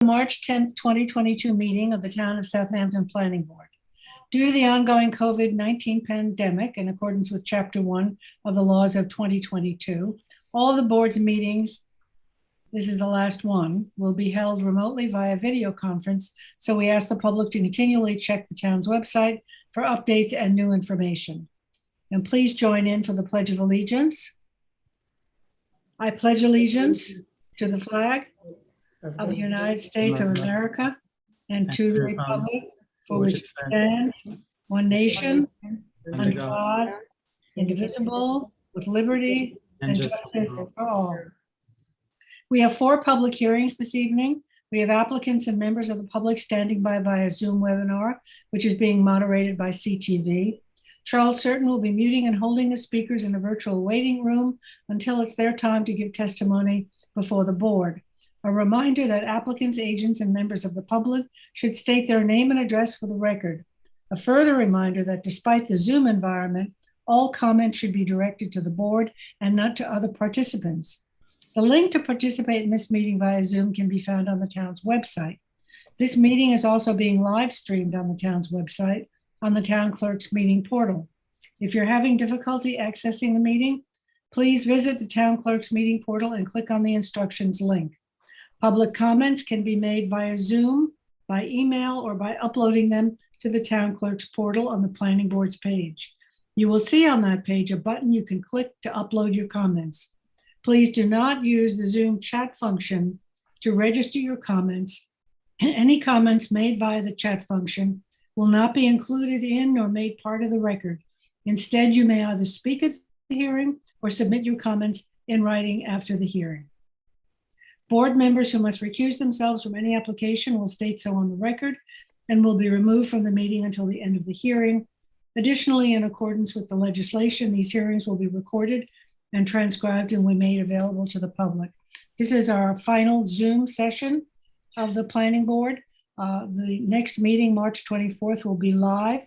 March 10th, 2022 meeting of the Town of Southampton Planning Board. Due to the ongoing COVID-19 pandemic, in accordance with Chapter 1 of the laws of 2022, all of the board's meetings, this is the last one, will be held remotely via video conference, so we ask the public to continually check the town's website for updates and new information. And please join in for the Pledge of Allegiance. I pledge allegiance to the flag of the United States of America and to the republic for which it stands, one nation, under God, indivisible, with liberty and justice for all. We have 4 public hearings this evening. We have applicants and members of the public standing by via Zoom webinar, which is being moderated by CTV. Charles Certain will be muting and holding the speakers in a virtual waiting room until it's their time to give testimony before the board. A reminder that applicants, agents, and members of the public should state their name and address for the record. A further reminder that despite the Zoom environment, all comments should be directed to the board and not to other participants. The link to participate in this meeting via Zoom can be found on the town's website. This meeting is also being live streamed on the town's website on the town clerk's meeting portal. If you're having difficulty accessing the meeting, please visit the town clerk's meeting portal and click on the instructions link. Public comments can be made via Zoom, by email, or by uploading them to the town clerk's portal on the planning board's page. You will see on that page a button you can click to upload your comments. Please do not use the Zoom chat function to register your comments. Any comments made via the chat function will not be included in nor made part of the record. Instead, you may either speak at the hearing or submit your comments in writing after the hearing. Board members who must recuse themselves from any application will state so on the record and will be removed from the meeting until the end of the hearing. Additionally, in accordance with the legislation, these hearings will be recorded and transcribed and will be made available to the public. This is our final Zoom session of the planning board. The next meeting, March 24th, will be live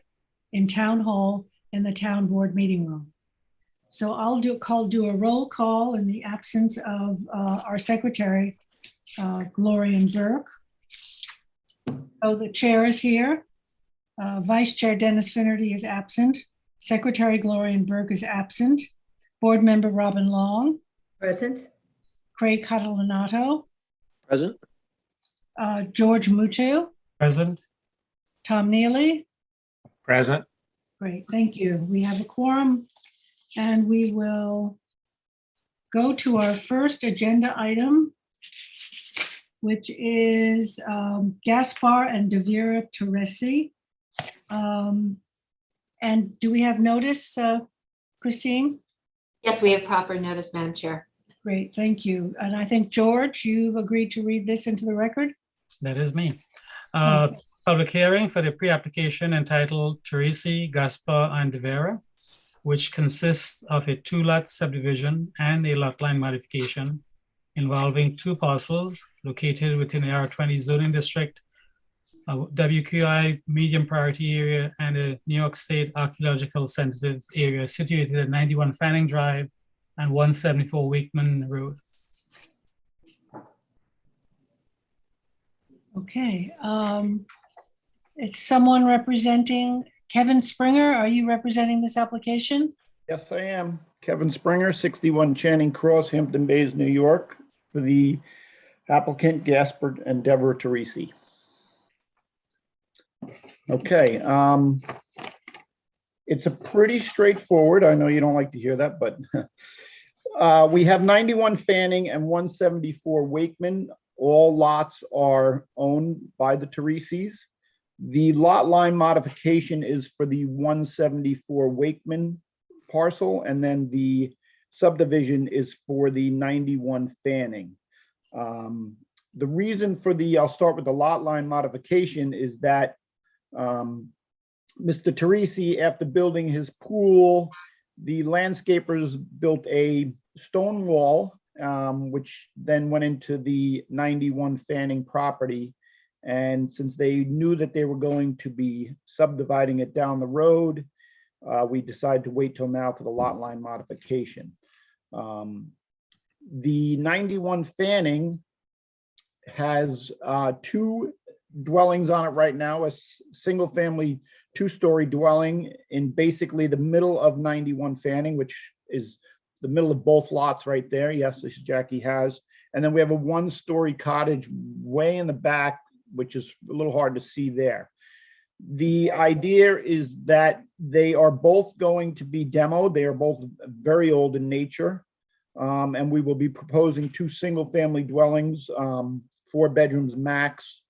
in Town Hall in the town board meeting room. So I'll do a roll call in the absence of our secretary, Gloria Burke. So the chair is here. Vice Chair Dennis Finnerty is absent. Secretary Gloria Burke is absent. Board member Robin Long. Present. Craig Catalanato. Present. George Mutu. Present. Tom Neely. Present. Great, thank you. We have a quorum, and we will go to our first agenda item, which is Gaspar and Devira Teresi. And do we have notice, Christine? Yes, we have proper notice, Madam Chair. Great, thank you. And I think, George, you've agreed to read this into the record? That is me. Okay. Public hearing for the pre-application entitled Teresi, Gaspar, and Devera, which consists of a 2-lot subdivision and a lot line modification involving 2 parcels located within the R20 zoning district, a WQI medium priority area, and a New York State archaeological sensitive area situated at 91 Fanning Drive and 174 Wakeman Road. Okay, it's someone representing Kevin Springer. Are you representing this application? Yes, I am. Kevin Springer, 61 Channing Cross, Hampton Bays, New York, for the applicant Gaspar and Devera Teresi. Okay, it's a pretty straightforward. I know you don't like to hear that, but we have 91 Fanning and 174 Wakeman. All lots are owned by the Teresis. The lot line modification is for the 174 Wakeman parcel, and then the subdivision is for the 91 Fanning. The reason for I'll start with the lot line modification is that Mr. Teresi, after building his pool, the landscapers built a stone wall, which then went into the 91 Fanning property. And since they knew that they were going to be subdividing it down the road, we decided to wait till now for the lot line modification. The 91 Fanning has two dwellings on it right now, a single family, two-story dwelling in basically the middle of 91 Fanning, which is the middle of both lots right there. Yes, this is Jackie has. And then we have a one-story cottage way in the back, which is a little hard to see there. The idea is that they are both going to be demoed. They are both very old in nature. And we will be proposing two single-family dwellings, 4 bedrooms max.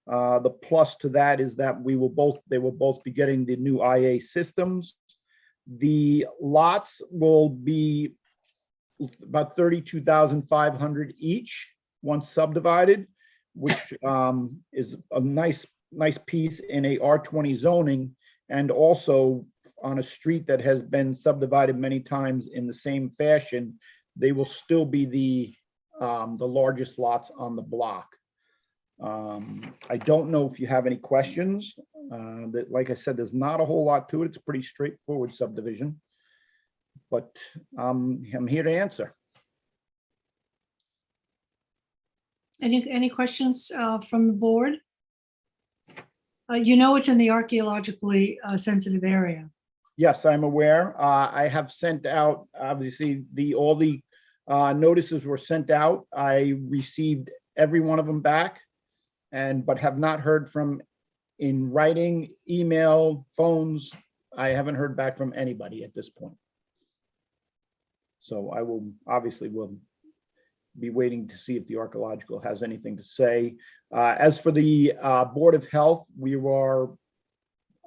The plus to that is that they will both be getting the new IA systems. The lots will be about 32,500 each once subdivided, which is a nice piece in a R20 zoning, and also on a street that has been subdivided many times in the same fashion. They will still be the largest lots on the block. I don't know if you have any questions. That, like I said, there's not a whole lot to it. It's a pretty straightforward subdivision, but I'm here to answer. Any questions from the board? You know it's in the archaeologically sensitive area. Yes, I'm aware. I have sent out, obviously, all the notices were sent out. I received every one of them back, but have not heard from, in writing, email, phones. I haven't heard back from anybody at this point. So I will be waiting to see if the archaeological has anything to say. As for the Board of Health, we were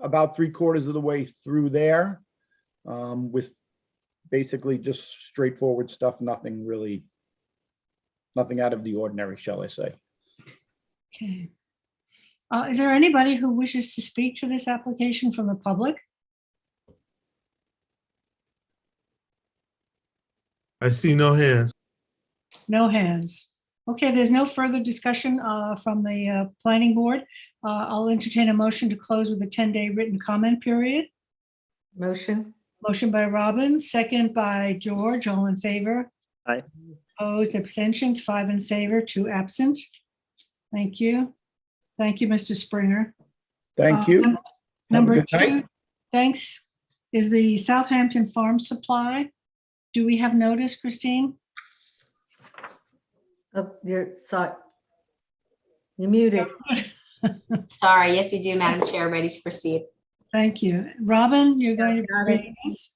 about 3/4 of the way through there with basically just straightforward stuff, nothing out of the ordinary, shall I say. Okay. Is there anybody who wishes to speak to this application from the public? I see no hands. No hands. Okay, there's no further discussion from the planning board. I'll entertain a motion to close with a 10-day written comment period. Motion. Motion by Robin, second by George. All in favor? Aye. Opposed, abstentions, 5 in favor, 2 absent. Thank you. Thank you, Mr. Springer. Thank you. Have a Number good 2, night. thanks, is the Southampton Farm Supply. Do we have notice, Christine? Oh, you're muted. Sorry, yes, we do, Madam Chair, ready to proceed. Thank you. Robin, you're going to Got be it. reading this?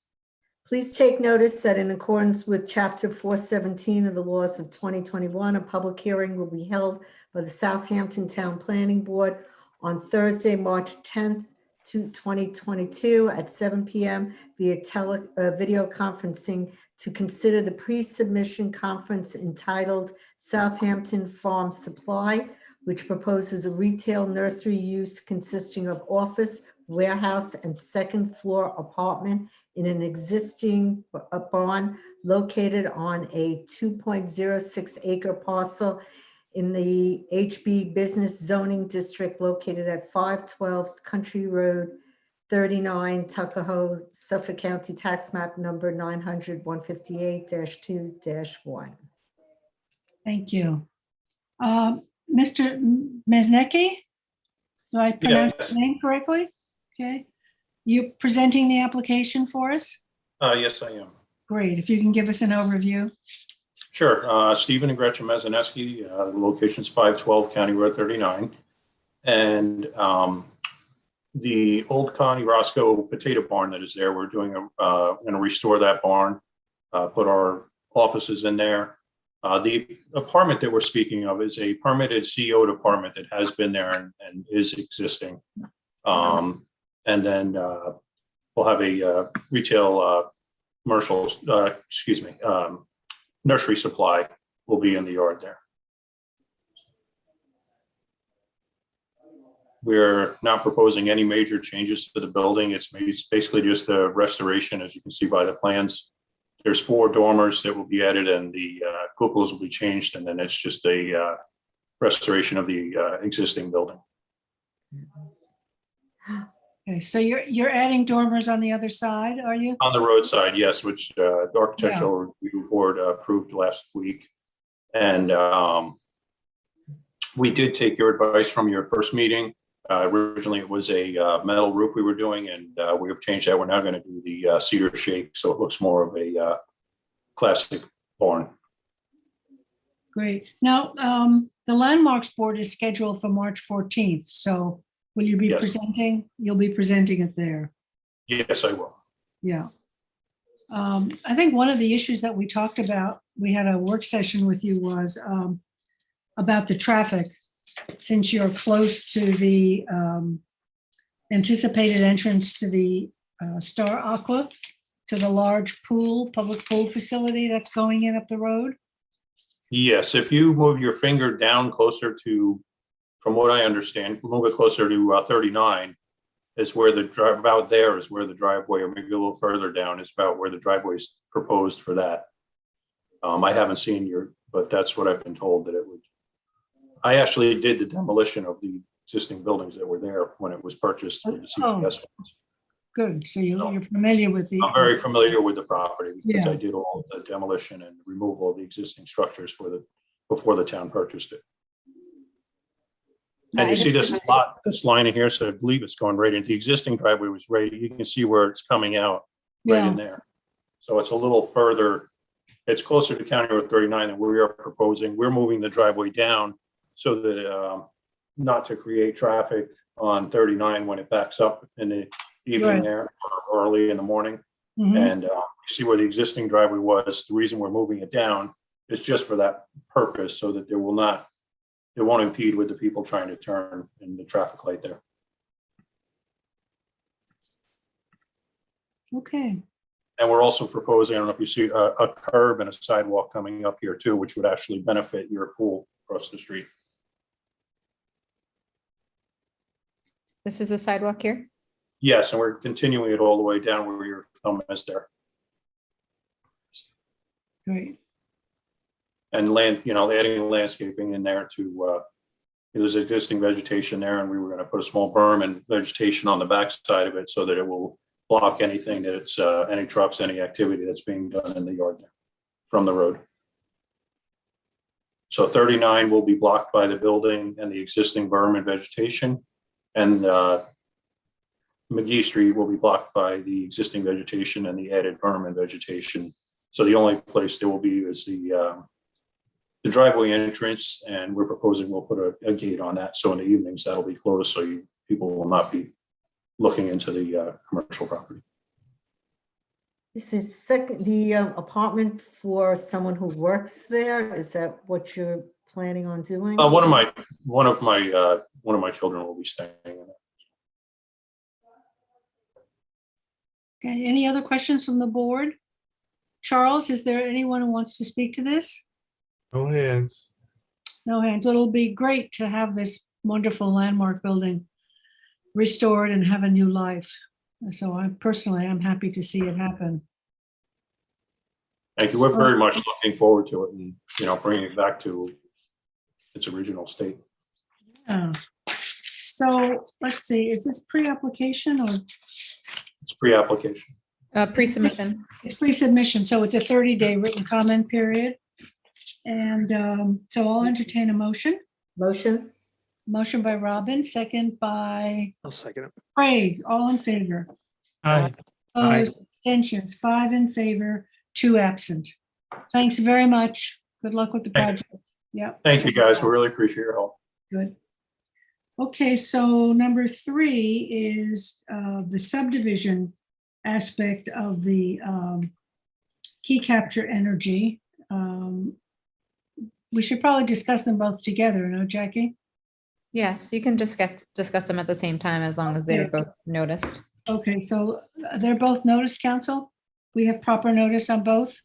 Please take notice that in accordance with Chapter 417 of the laws of 2021, a public hearing will be held by the Southampton Town Planning Board on Thursday, March 10th, 2022 at 7 p.m. via video conferencing to consider the pre-submission conference entitled Southampton Farm Supply, which proposes a retail nursery use consisting of office, warehouse, and second floor apartment in an existing barn located on a 2.06 acre parcel in the HB Business Zoning District located at 512 Country Road 39, Tuckahoe, Suffolk County Tax Map number 900-158-2-1. Thank you. Mr. Mesnecki? Do I pronounce your name correctly? Okay. You presenting the application for us? Yes, I am. Great. If you can give us an overview. Sure. Stephen and Gretchen Mazaneski, location's 512 County Road 39. And the old Connie Roscoe potato barn that is there, we're doing going to restore that barn, put our offices in there. The apartment that we're speaking of is a permitted CO'd apartment that has been there and is existing. And then we'll have a retail commercial, nursery supply will be in the yard there. We're not proposing any major changes to the building. It's basically just a restoration, as you can see by the plans. There's 4 dormers that will be added and the cupolas will be changed. And then it's just a restoration of the existing building. Okay, so you're adding dormers on the other side, are you? On the roadside, yes, which the Architectural Review Board approved last week. And We did take your advice from your first meeting. Originally, it was a metal roof we were doing, and we have changed that. We're now going to do the cedar shake, so it looks more of a classic barn. Great. Now, the Landmarks Board is scheduled for March 14th. So will you be Yes. presenting? You'll be presenting it there. Yes, I will. Yeah. I think one of the issues that we talked about, we had a work session with you, was about the traffic. Since you're close to the anticipated entrance to the Star Aqua, to the large pool, public pool facility that's going in up the road. Yes, if you move your finger down closer to, from what I understand, move it closer to 39, is where the drive, about there is where the driveway, or maybe a little further down, is about where the driveway is proposed for that. I haven't seen your, but that's what I've been told that it would. I actually did the demolition of the existing buildings that were there when it was purchased through the CPS funds. Good. So you're familiar with the. I'm very familiar with the property because Yeah. I did all of the demolition and removal of the existing structures before the town purchased it. And you see this lot, this line in here, so I believe it's going right into the existing driveway was right. You can see where it's coming out right in there. So it's a little further, it's closer to County Road 39 than we are proposing. We're moving the driveway down so that not to create traffic on 39 when it backs up in the evening Right. there or early in the morning. Mhm. And you see where the existing driveway was. The reason we're moving it down is just for that purpose, so that it won't impede with the people trying to turn in the traffic light there. Okay. And we're also proposing, I don't know if you see a curb and a sidewalk coming up here too, which would actually benefit your pool across the street. This is the sidewalk here? Yes, and we're continuing it all the way down where your thumb is there. Great. And adding landscaping in there to, there's existing vegetation there, and we were going to put a small berm and vegetation on the back side of it so that it will block anything that's, any trucks, any activity that's being done in the yard there from the road. So 39 will be blocked by the building and the existing berm and vegetation. And McGee Street will be blocked by the existing vegetation and the added berm and vegetation. So the only place there will be is the driveway entrance, and we're proposing we'll put a gate on that. So in the evenings, that'll be closed, so people will not be looking into the commercial property. This is the apartment for someone who works there. Is that what you're planning on doing? One of my children will be staying in it. Okay. Any other questions from the board? Charles, is there anyone who wants to speak to this? No hands. No hands. It'll be great to have this wonderful landmark building restored and have a new life. So I'm happy to see it happen. Thank you. We're very much looking forward to it and, bringing it back to its original state. Yeah. So let's see, is this pre-application or? It's pre-application. Pre-submission. It's pre-submission, so it's a 30-day written comment period. And so I'll entertain a motion. Motion? Motion by Robin, second by I'll second it. Craig, all in favor. Aye. Opposed, abstentions, 5 in favor, 2 absent. Thanks very much. Good luck with the Thank project. Yep. Thank you, guys. We really appreciate your help. Good. Okay, so number 3 is the subdivision aspect of the key capture energy. We should probably discuss them both together, no, Jackie? Yes, you can just discuss them at the same time as long as they're both noticed. Okay, so they're both noticed, council? We have proper notice on both?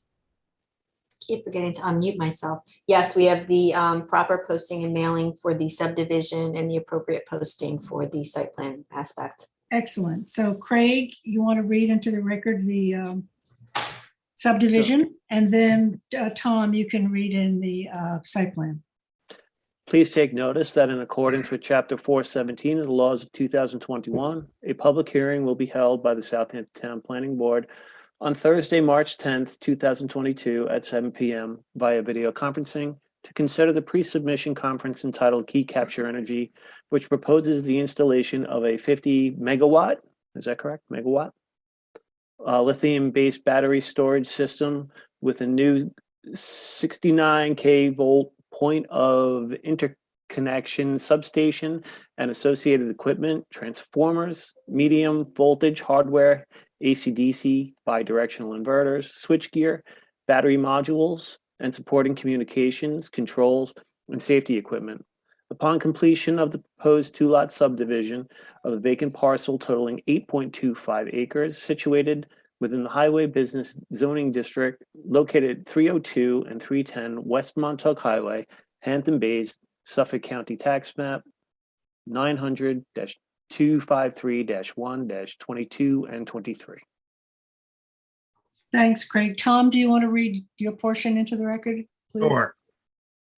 Keep forgetting to unmute myself. Yes, we have the proper posting and mailing for the subdivision and the appropriate posting for the site plan aspect. Excellent. So Craig, you want to read into the record the subdivision? And then Tom, you can read in the site plan. Please take notice that in accordance with Chapter 417 of the laws of 2021, a public hearing will be held by the Southampton Town Planning Board on Thursday, March 10th, 2022 at 7 p.m. via video conferencing to consider the pre-submission conference entitled Key Capture Energy, which proposes the installation of a 50 megawatt, is that correct? Megawatt? Lithium-based battery storage system with a new 69 kV point of interconnection substation and associated equipment, transformers, medium voltage hardware, AC/DC, bidirectional inverters, switchgear, battery modules, and supporting communications, controls, and safety equipment. Upon completion of the proposed two-lot subdivision of the vacant parcel totaling 8.25 acres situated within the Highway Business Zoning District located at 302 and 310 West Montauk Highway, Hampton Bays, Suffolk County Tax Map 900-253-1-22 and 23. Thanks, Craig. Tom, do you want to read your portion into the record, please? Sure.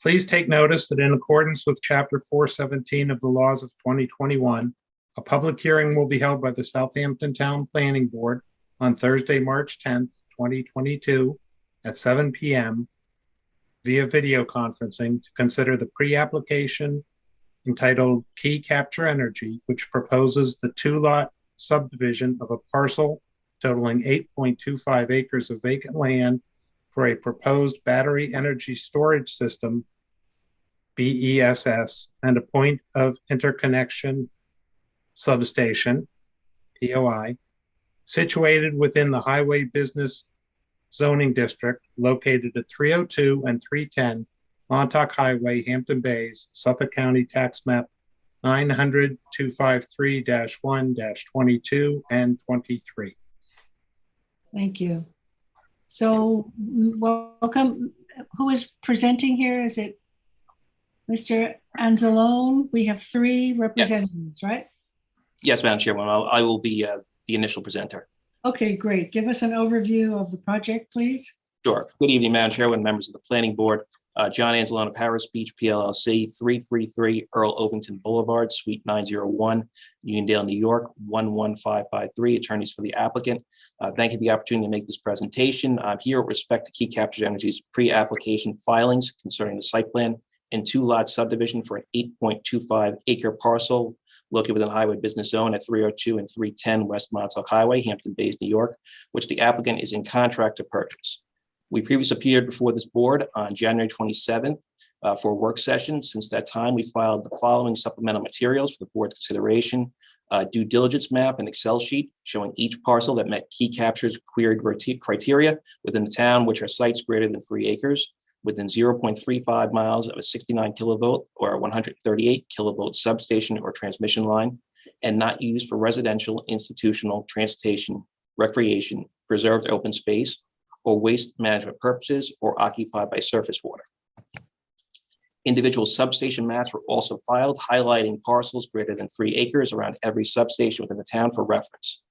Please take notice that in accordance with Chapter 417 of the laws of 2021, a public hearing will be held by the Southampton Town Planning Board on Thursday, March 10th, 2022 at 7 p.m. via video conferencing to consider the pre-application entitled Key Capture Energy, which proposes the two-lot subdivision of a parcel totaling 8.25 acres of vacant land for a proposed battery energy storage system, BESS, and a point of interconnection substation, POI, situated within the Highway Business Zoning District located at 302 and 310 Montauk Highway, Hampton Bays, Suffolk County Tax Map 900-253-1-22 and 23. Thank you. So welcome. Who is presenting here? Is it Mr. Anzalone? We have three representatives, right? Yes, Madam Chairman, I will be the initial presenter. Okay, great. Give us an overview of the project, please. Sure. Good evening, Madam Chairman, members of the Planning Board. John Anzalone of Paris Beach, PLLC, 333 Earl Ovington Boulevard, Suite 901, Uniondale, New York, 11553, attorneys for the applicant. Thank you for the opportunity to make this presentation. I'm here with respect to Key Capture Energy's pre-application filings concerning the site plan and two-lot subdivision for an 8.25 acre parcel located within the Highway Business Zone at 302 and 310 West Montauk Highway, Hampton Bays, New York, which the applicant is in contract to purchase. We previously appeared before this board on January 27th for a work session. Since that time, we filed the following supplemental materials for the board's consideration: due diligence map and Excel sheet showing each parcel that met Key Capture's queried criteria within the town, which are sites greater than 3 acres, within 0.35 miles of a 69 kilovolt or 138 kilovolt substation or transmission line, and not used for residential, institutional, transportation, recreation, preserved open space, or waste management purposes, or occupied by surface water. Individual substation maps were also filed, highlighting parcels greater than 3 acres around every substation within the town for reference.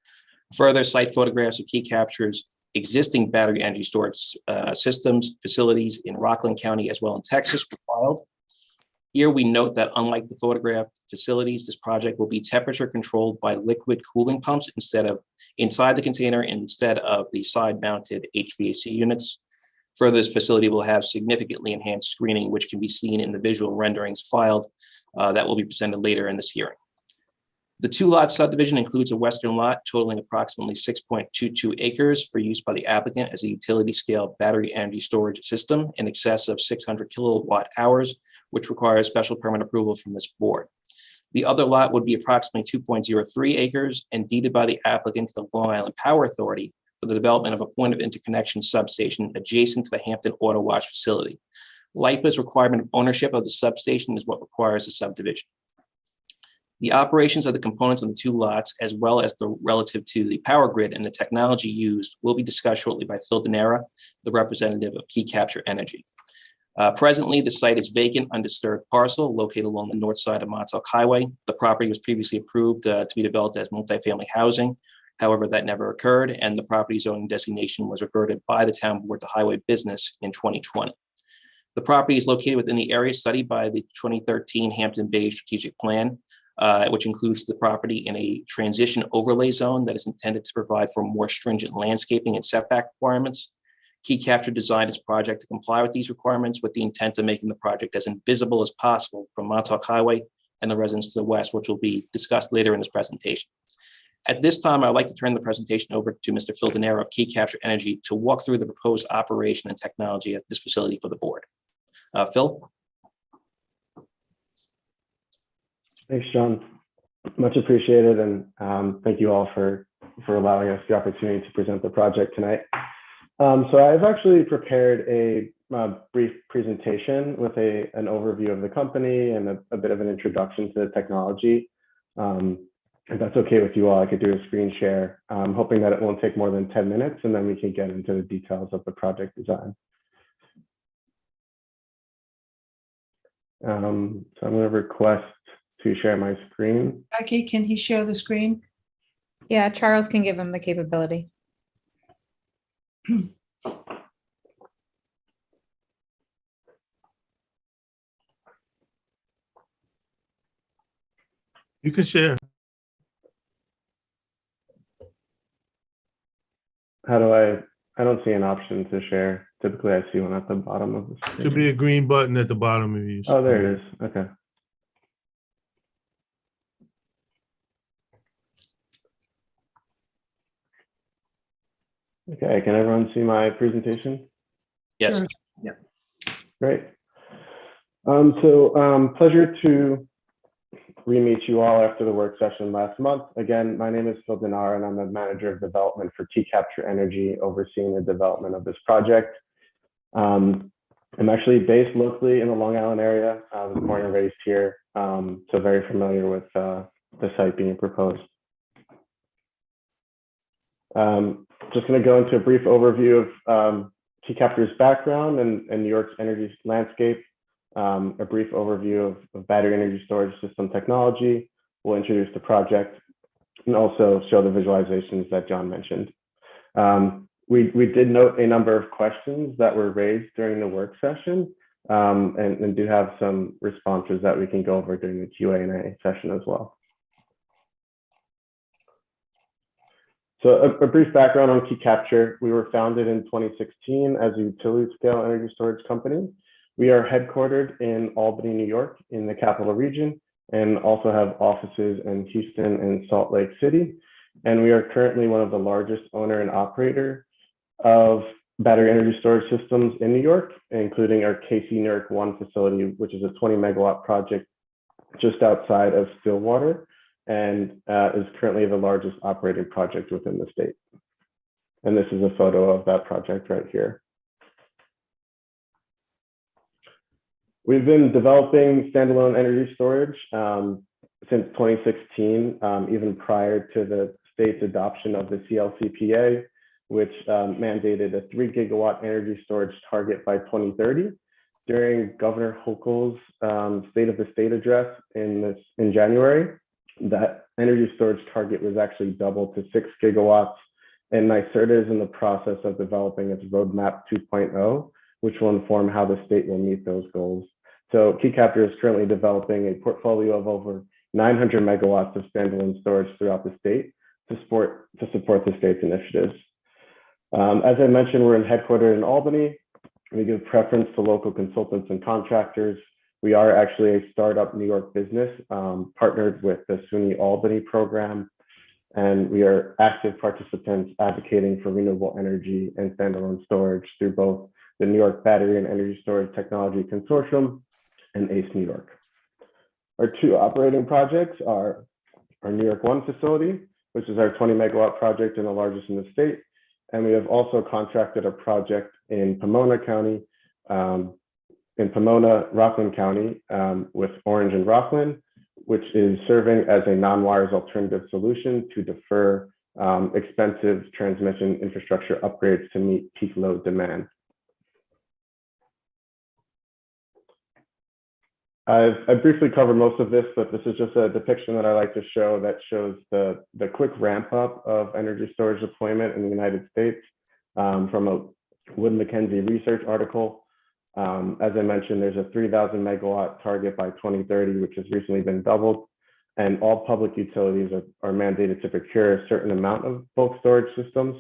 Further, site photographs of Key Capture's existing battery energy storage systems, facilities in Rockland County as well in Texas were filed. Here we note that unlike the photographed facilities, this project will be temperature controlled by liquid cooling pumps inside the container instead of the side mounted HVAC units. Further, this facility will have significantly enhanced screening, which can be seen in the visual renderings filed that will be presented later in this hearing. The two-lot subdivision includes a western lot totaling approximately 6.22 acres for use by the applicant as a utility-scale battery energy storage system in excess of 600 kilowatt hours, which requires special permit approval from this board. The other lot would be approximately 2.03 acres and deeded by the applicant to the Long Island Power Authority for the development of a point of interconnection substation adjacent to the Hampton Auto Wash facility. LIPA's requirement of ownership of the substation is what requires the subdivision. The operations of the components of the two lots, as well as the relative to the power grid and the technology used, will be discussed shortly by Phil Denera, the representative of Key Capture Energy. Presently, the site is vacant, undisturbed parcel located along the north side of Montauk Highway. The property was previously approved to be developed as multifamily housing. However, that never occurred, and the property zoning designation was reverted by the town board to highway business in 2020. The property is located within the area studied by the 2013 Hampton Bays Strategic Plan, which includes the property in a transition overlay zone that is intended to provide for more stringent landscaping and setback requirements. Key Capture designed its project to comply with these requirements with the intent of making the project as invisible as possible from Montauk Highway and the residents to the west, which will be discussed later in this presentation. At this time, I'd like to turn the presentation over to Mr. Phil Denaro of Key Capture Energy to walk through the proposed operation and technology at this facility for the board. Phil? Thanks, John. Much appreciated, and thank you all for allowing us the opportunity to present the project tonight. So I've actually prepared a brief presentation with an overview of the company and a bit of an introduction to the technology. If that's okay with you all, I could do a screen share. I'm hoping that it won't take more than 10 minutes, and then we can get into the details of the project design. So I'm going to request to share my screen. Becky, can he share the screen? Yeah, Charles can give him the capability. You can share. How do I don't see an option to share. Typically I see one at the bottom of the screen. Should be a green button at the bottom of you. Oh, there it is. Okay. Okay, can everyone see my presentation? Yes. Sure. Yeah. Great. Pleasure to re-meet you all after the work session last month. Again, my name is Phil Denaro, and I'm the manager of development for Key Capture Energy, overseeing the development of this project. I'm actually based locally in the Long Island area. I was born and raised here, so very familiar with the site being proposed. Just going to go into a brief overview of Key Capture's background and New York's energy landscape, a brief overview of battery energy storage system technology. We'll introduce the project and also show the visualizations that John mentioned. We did note a number of questions that were raised during the work session and do have some responses that we can go over during the Q&A session as well. So a brief background on Key Capture. We were founded in 2016 as a utility scale energy storage company. We are headquartered in Albany, New York, in the capital region, and also have offices in Houston and Salt Lake City. And we are currently one of the largest owner and operator of battery energy storage systems in New York, including our KC Newark 1 facility, which is a 20 megawatt project just outside of Stillwater, and is currently the largest operating project within the state. And this is a photo of that project right here. We've been developing standalone energy storage since 2016, even prior to the state's adoption of the CLCPA, which mandated a 3 gigawatt energy storage target by 2030. During Governor Hochul's State of the State address in January, that energy storage target was actually doubled to 6 gigawatts, and NYSERDA is in the process of developing its Roadmap 2.0, which will inform how the state will meet those goals. So Key Capture is currently developing a portfolio of over 900 megawatts of standalone storage throughout the state to support the state's initiatives. As I mentioned, we're headquartered in Albany. We give preference to local consultants and contractors. We are actually a startup New York business partnered with the SUNY Albany program, and we are active participants advocating for renewable energy and standalone storage through both the New York Battery and Energy Storage Technology Consortium and ACE New York. Our two operating projects are our New York 1 facility, which is our 20 megawatt project and the largest in the state. And we have also contracted a project in Pomona County, Rockland County, with Orange and Rockland, which is serving as a non-wires alternative solution to defer expensive transmission infrastructure upgrades to meet peak load demand. I briefly covered most of this, but this is just a depiction that I like to show that shows the quick ramp up of energy storage deployment in the United States from a Wood Mackenzie research article. As I mentioned, there's a 3,000 megawatt target by 2030, which has recently been doubled. And all public utilities are mandated to procure a certain amount of bulk storage systems.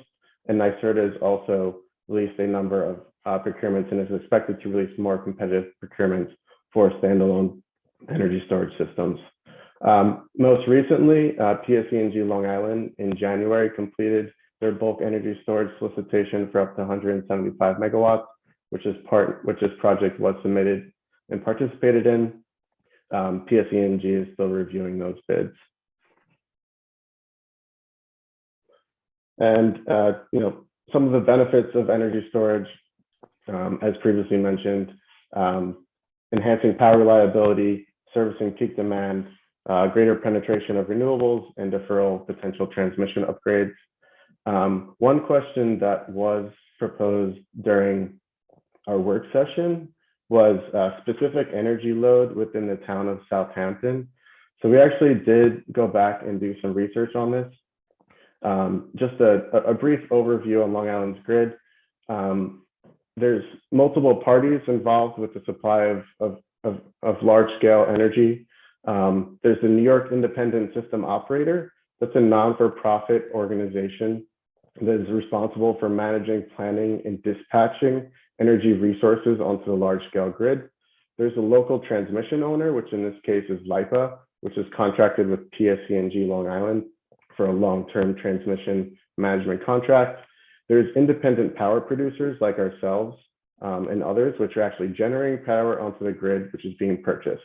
And NYSERDA is also released a number of procurements and is expected to release more competitive procurements for standalone energy storage systems. Most recently, PSE&G Long Island in January completed their bulk energy storage solicitation for up to 175 megawatts, which this project was submitted and participated in. PSE&G is still reviewing those bids. And some of the benefits of energy storage, as previously mentioned, enhancing power reliability, servicing peak demand, greater penetration of renewables, and deferral potential transmission upgrades. One question that was proposed during our work session was specific energy load within the town of Southampton. So we actually did go back and do some research on this. Just a brief overview on Long Island's grid. There's multiple parties involved with the supply of large-scale energy. There's the New York Independent System Operator. That's a non-for-profit organization that is responsible for managing, planning, and dispatching energy resources onto the large-scale grid. There's a local transmission owner, which in this case is LIPA, which is contracted with PSE&G Long Island for a long-term transmission management contract. There's independent power producers like ourselves and others, which are actually generating power onto the grid, which is being purchased.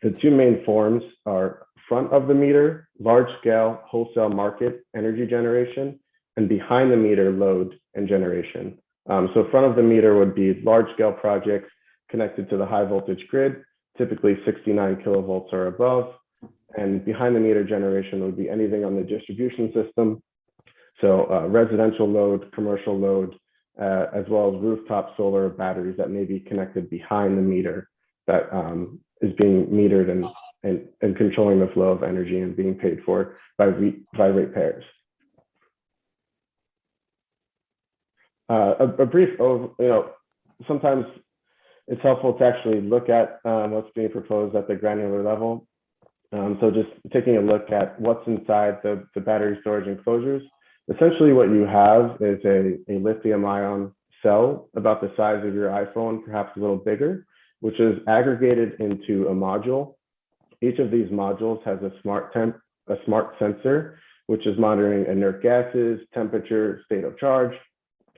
The two main forms are front of the meter, large scale wholesale market energy generation, and behind the meter load and generation. So front of the meter would be large scale projects connected to the high voltage grid, typically 69 kilovolts or above. And behind the meter generation would be anything on the distribution system. So residential load, commercial load, as well as rooftop solar batteries that may be connected behind the meter that is being metered and controlling the flow of energy and being paid for by ratepayers. A brief, sometimes it's helpful to actually look at what's being proposed at the granular level. So just taking a look at what's inside the battery storage enclosures. Essentially what you have is a lithium ion cell about the size of your iPhone, perhaps a little bigger, which is aggregated into a module. Each of these modules has a smart sensor, which is monitoring inert gases, temperature, state of charge,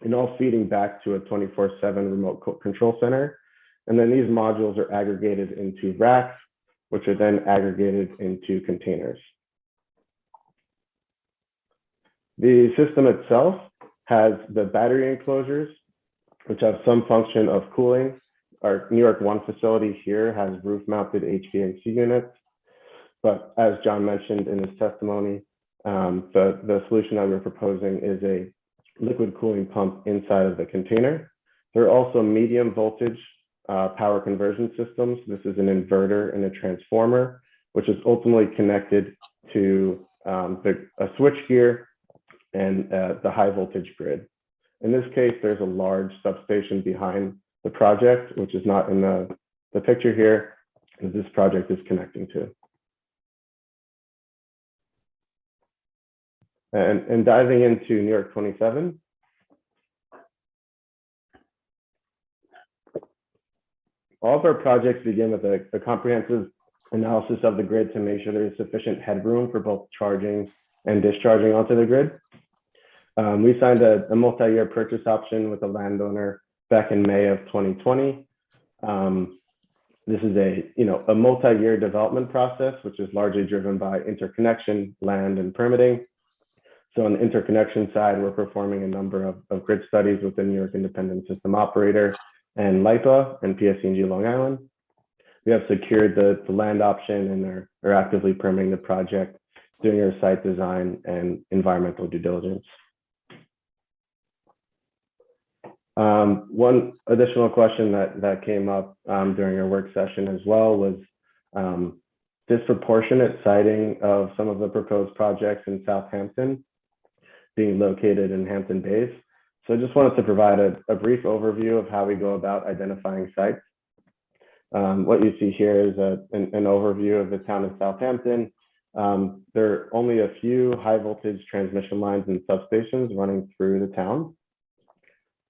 and all feeding back to a 24/7 remote control center. And then these modules are aggregated into racks, which are then aggregated into containers. The system itself has the battery enclosures, which have some function of cooling. Our New York One facility here has roof-mounted HVAC units. But as John mentioned in his testimony, the solution that we're proposing is a liquid cooling pump inside of the container. There are also medium voltage power conversion systems. This is an inverter and a transformer, which is ultimately connected to a switchgear and the high voltage grid. In this case, there's a large substation behind the project, which is not in the picture here, that this project is connecting to. And diving into New York 27. All of our projects begin with a comprehensive analysis of the grid to make sure there's sufficient headroom for both charging and discharging onto the grid. We signed a multi-year purchase option with a landowner back in May of 2020. This is a multi-year development process, which is largely driven by interconnection, land, and permitting. So on the interconnection side, we're performing a number of grid studies with the New York Independent System Operator and LIPA and PSE&G Long Island. We have secured the land option and are actively permitting the project, doing our site design and environmental due diligence. One additional question that came up during our work session as well was disproportionate siting of some of the proposed projects in Southampton being located in Hampton Bays. So I just wanted to provide a brief overview of how we go about identifying sites. What you see here is an overview of the town of Southampton. There are only a few high voltage transmission lines and substations running through the town.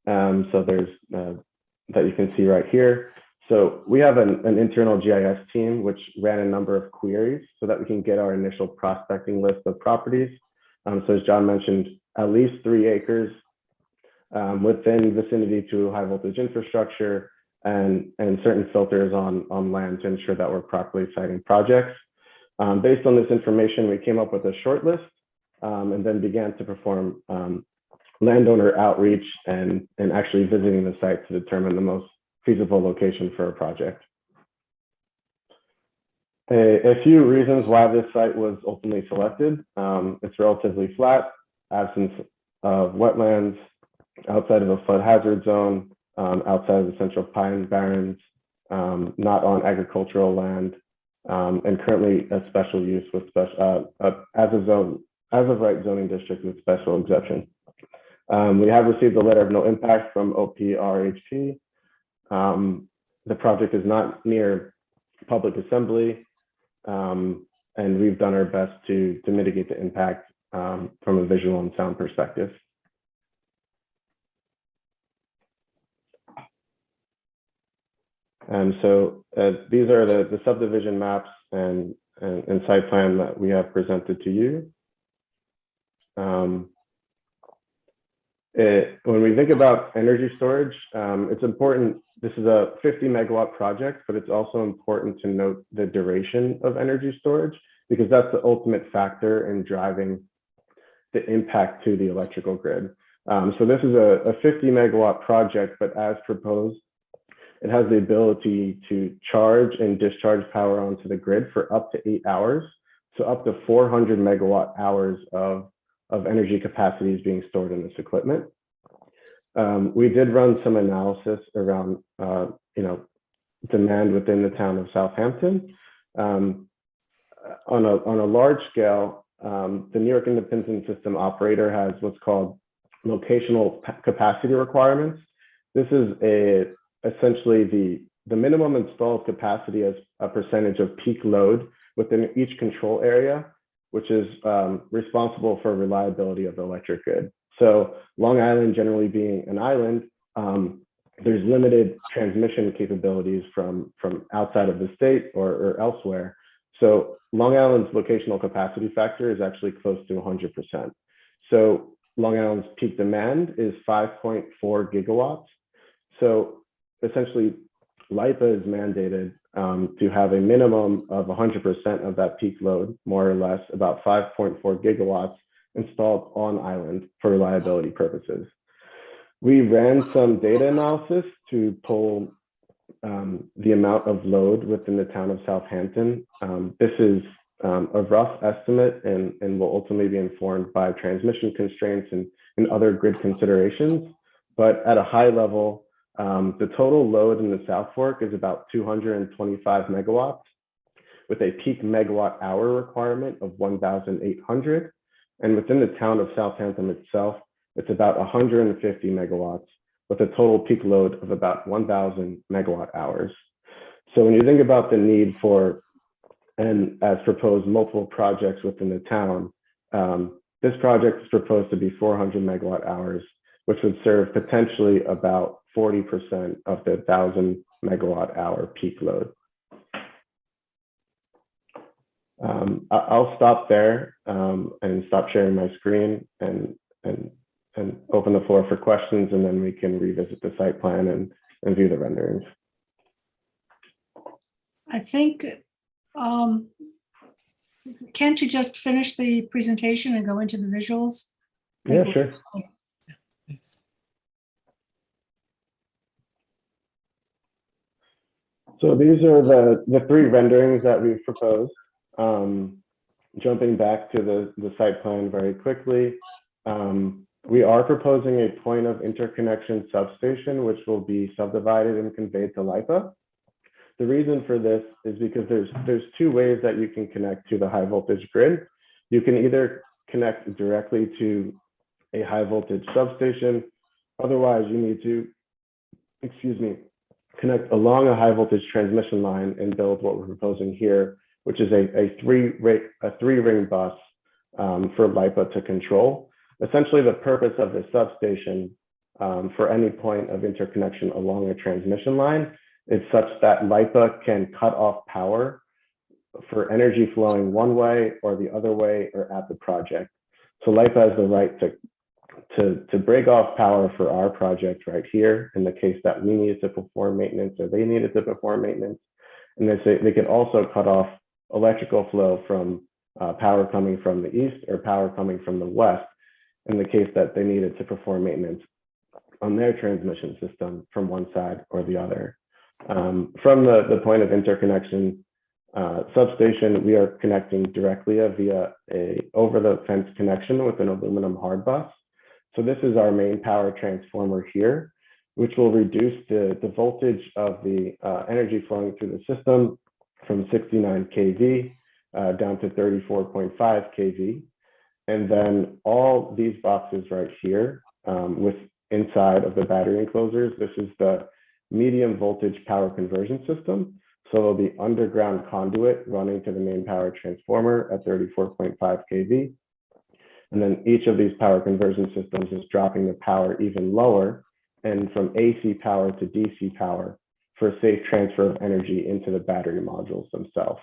So there's that you can see right here. So we have an internal GIS team which ran a number of queries so that we can get our initial prospecting list of properties. So as John mentioned, at least 3 acres within vicinity to high voltage infrastructure, and certain filters on land to ensure that we're properly citing projects. Based on this information, we came up with a short list and then began to perform landowner outreach and actually visiting the site to determine the most feasible location for a project. A few reasons why this site was ultimately selected. It's relatively flat, absence of wetlands, outside of a flood hazard zone, outside of the Central Pine Barrens, not on agricultural land, and currently a special use with special as of right zoning district with special exception. We have received a letter of no impact from OPRHP. The project is not near public assembly, and we've done our best to mitigate the impact from a visual and sound perspective. So these are the subdivision maps and site plan that we have presented to you. When we think about energy storage, it's important. This is a 50 megawatt project, but it's also important to note the duration of energy storage, because that's the ultimate factor in driving the impact to the electrical grid. So this is a 50 megawatt project, but as proposed, it has the ability to charge and discharge power onto the grid for up to 8 hours. So up to 400 megawatt hours of energy capacity is being stored in this equipment. We did run some analysis around demand within the town of Southampton. On a large scale, the New York Independent System Operator has what's called locational capacity requirements. This is essentially the minimum installed capacity as a percentage of peak load within each control area, which is responsible for reliability of the electric grid. So Long Island generally being an island, there's limited transmission capabilities from outside of the state or elsewhere. So Long Island's locational capacity factor is actually close to 100%. So Long Island's peak demand is 5.4 gigawatts. So essentially, LIPA is mandated to have a minimum of 100% of that peak load, more or less, about 5.4 gigawatts installed on island for reliability purposes. We ran some data analysis to pull the amount of load within the town of Southampton. This is a rough estimate and will ultimately be informed by transmission constraints and other grid considerations. But at a high level, the total load in the South Fork is about 225 megawatts with a peak megawatt hour requirement of 1,800. And within the town of Southampton itself, it's about 150 megawatts with a total peak load of about 1,000 megawatt hours. So when you think about the need for, and as proposed, multiple projects within the town, this project is proposed to be 400 megawatt hours, which would serve potentially about 40% of the 1,000 megawatt hour peak load. I'll stop there and stop sharing my screen and open the floor for questions, and then we can revisit the site plan and view the renderings. I think, can't you just finish the presentation and go into the visuals? Yeah, sure. So these are the 3 renderings that we've proposed. Jumping back to the site plan very quickly, we are proposing a point of interconnection substation, which will be subdivided and conveyed to LIPA. The reason for this is because there's 2 ways that you can connect to the high voltage grid. You can either connect directly to a high voltage substation. Otherwise, you need to, connect along a high voltage transmission line and build what we're proposing here, which is a three-ring bus for LIPA to control. Essentially, the purpose of the substation for any point of interconnection along a transmission line is such that LIPA can cut off power for energy flowing one way or the other way or at the project. So LIPA has the right to break off power for our project right here in the case that we needed to perform maintenance or they needed to perform maintenance. And they could also cut off electrical flow from power coming from the east or power coming from the west in the case that they needed to perform maintenance on their transmission system from one side or the other. From the point of interconnection substation, we are connecting directly via a over-the-fence connection with an aluminum hard bus. So this is our main power transformer here, which will reduce the voltage of the energy flowing through the system from 69 kV down to 34.5 kV. And then all these boxes right here with inside of the battery enclosures, this is the medium voltage power conversion system. So there'll be underground conduit running to the main power transformer at 34.5 kV. And then each of these power conversion systems is dropping the power even lower and from AC power to DC power for safe transfer of energy into the battery modules themselves.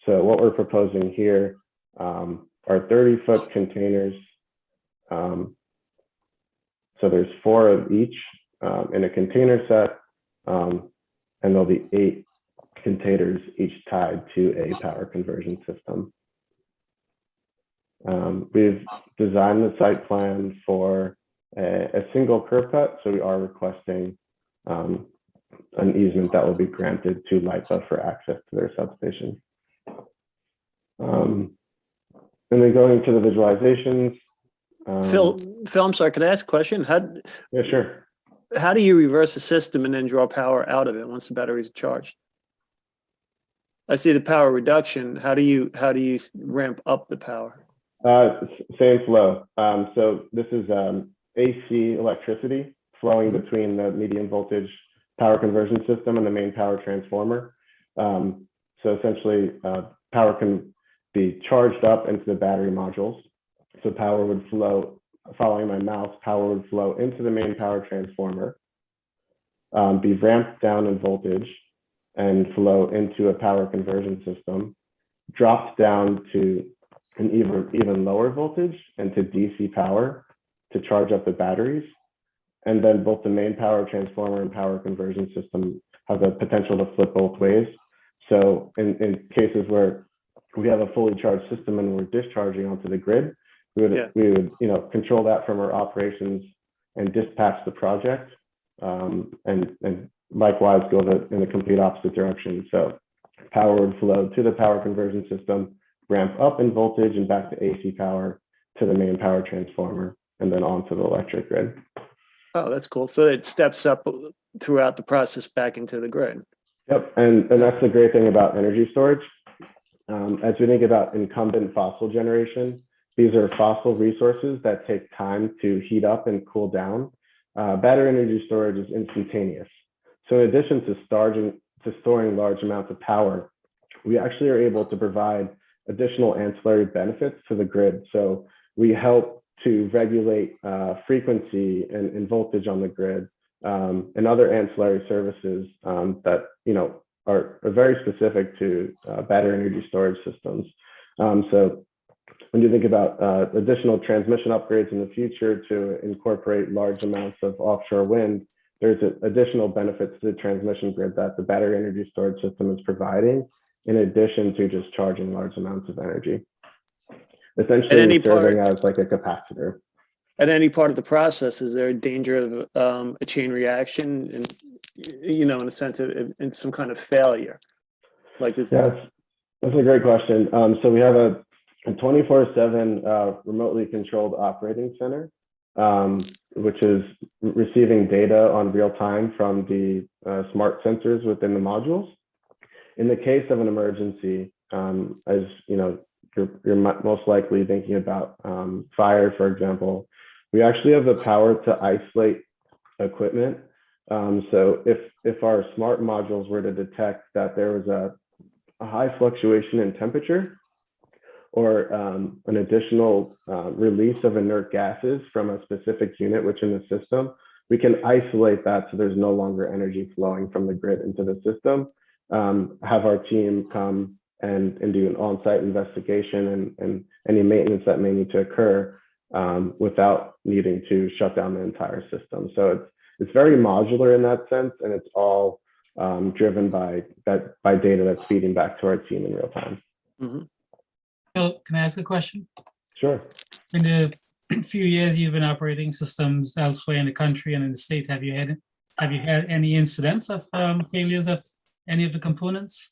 So what we're proposing here are 30-foot containers. So there's 4 of each in a container set, and there'll be 8 containers each tied to a power conversion system. We've designed the site plan for a single curb cut, so we are requesting an easement that will be granted to LIPA for access to their substation. And then going to the visualizations. Phil, I'm sorry, could I ask a question? Yeah, sure. How do you reverse the system and then draw power out of it once the batteries are charged? I see the power reduction. How do you ramp up the power? Same flow. So this is AC electricity flowing between the medium voltage power conversion system and the main power transformer. So essentially, power can be charged up into the battery modules. So power would flow, following my mouse, power would flow into the main power transformer, be ramped down in voltage, and flow into a power conversion system, dropped down to an even lower voltage and to DC power to charge up the batteries. And then both the main power transformer and power conversion system have the potential to flip both ways. So in cases where we have a fully charged system and we're discharging onto the grid, we would control that from our operations and dispatch the project, and likewise go in the complete opposite direction. So power would flow to the power conversion system, ramp up in voltage and back to AC power to the main power transformer, and then onto the electric grid. Oh, that's cool. So it steps up throughout the process back into the grid. Yep, and that's the great thing about energy storage. As we think about incumbent fossil generation, these are fossil resources that take time to heat up and cool down. Battery energy storage is instantaneous. So in addition to storing large amounts of power, we actually are able to provide additional ancillary benefits to the grid. So we help to regulate frequency and voltage on the grid, and other ancillary services that are very specific to battery energy storage systems. So when you think about additional transmission upgrades in the future to incorporate large amounts of offshore wind, there's additional benefits to the transmission grid that the battery energy storage system is providing, in addition to just charging large amounts of energy. Essentially serving as like a capacitor. At any part of the process, is there a danger of a chain reaction and, in a sense of in some kind of failure? Like this? Yes, that's a great question. So we have a 24/7 remotely controlled operating center, which is receiving data on real time from the smart sensors within the modules. In the case of an emergency, as you're most likely thinking about fire, for example, we actually have the power to isolate equipment. So if our smart modules were to detect that there was a high fluctuation in temperature or an additional release of inert gases from a specific unit within the system, we can isolate that so there's no longer energy flowing from the grid into the system. Have our team come and do an on-site investigation and any maintenance that may need to occur without needing to shut down the entire system. So it's very modular in that sense, and it's all driven by data that's feeding back to our team in real time. Mm-hmm. Bill, can I ask a question? Sure. In the few years you've been operating systems elsewhere in the country and in the state, have you had any incidents of failures of any of the components?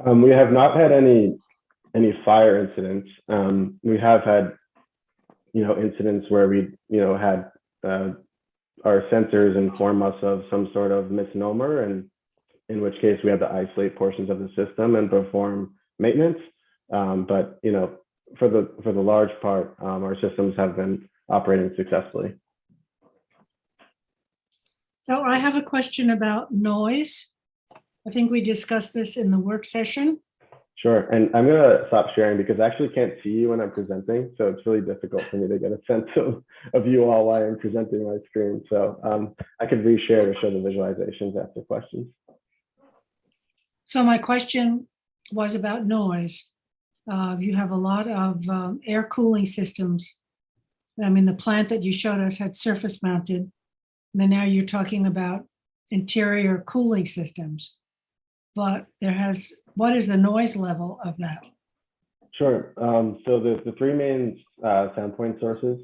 We have not had any fire incidents. We have had, incidents where we, had our sensors inform us of some sort of misnomer, and in which case we had to isolate portions of the system and perform maintenance. But for the large part, our systems have been operating successfully. So I have a question about noise. I think we discussed this in the work session. Sure, and I'm gonna stop sharing because I actually can't see you when I'm presenting, so it's really difficult for me to get a sense of you all while I'm presenting my screen. So I could reshare to show the visualizations after questions. So my question was about noise. You have a lot of air cooling systems. I mean, the plant that you showed us had surface mounted, and then now you're talking about interior cooling systems. But what is the noise level of that? Sure. So the three main sound point sources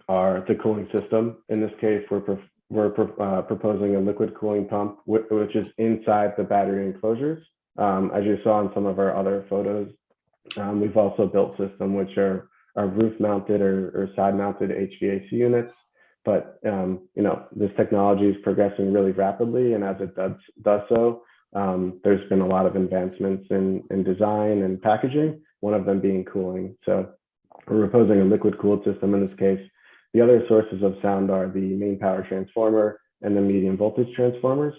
are the cooling system. In this case, we're proposing a liquid cooling pump, which is inside the battery enclosures. As you saw in some of our other photos, we've also built systems which are roof mounted or side mounted HVAC units. But this technology is progressing really rapidly, and as it does so, there's been a lot of advancements in design and packaging, one of them being cooling. So we're proposing a liquid cooled system in this case. The other sources of sound are the main power transformer and the medium voltage transformers.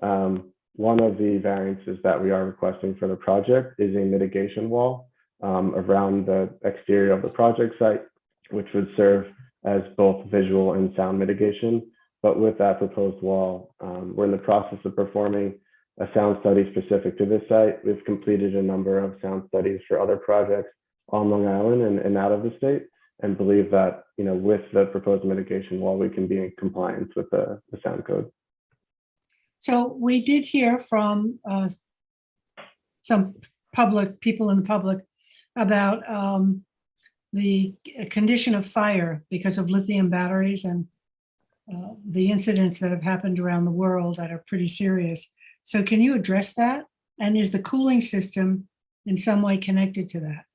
One of the variances that we are requesting for the project is a mitigation wall around the exterior of the project site, which would serve as both visual and sound mitigation. But with that proposed wall, we're in the process of performing a sound study specific to this site. We've completed a number of sound studies for other projects on Long Island and out of the state, and believe that with the proposed mitigation wall, we can be in compliance with the sound code. So we did hear from some people in the public about the condition of fire because of lithium batteries and the incidents that have happened around the world that are pretty serious. So can you address that? And is the cooling system in some way connected to that?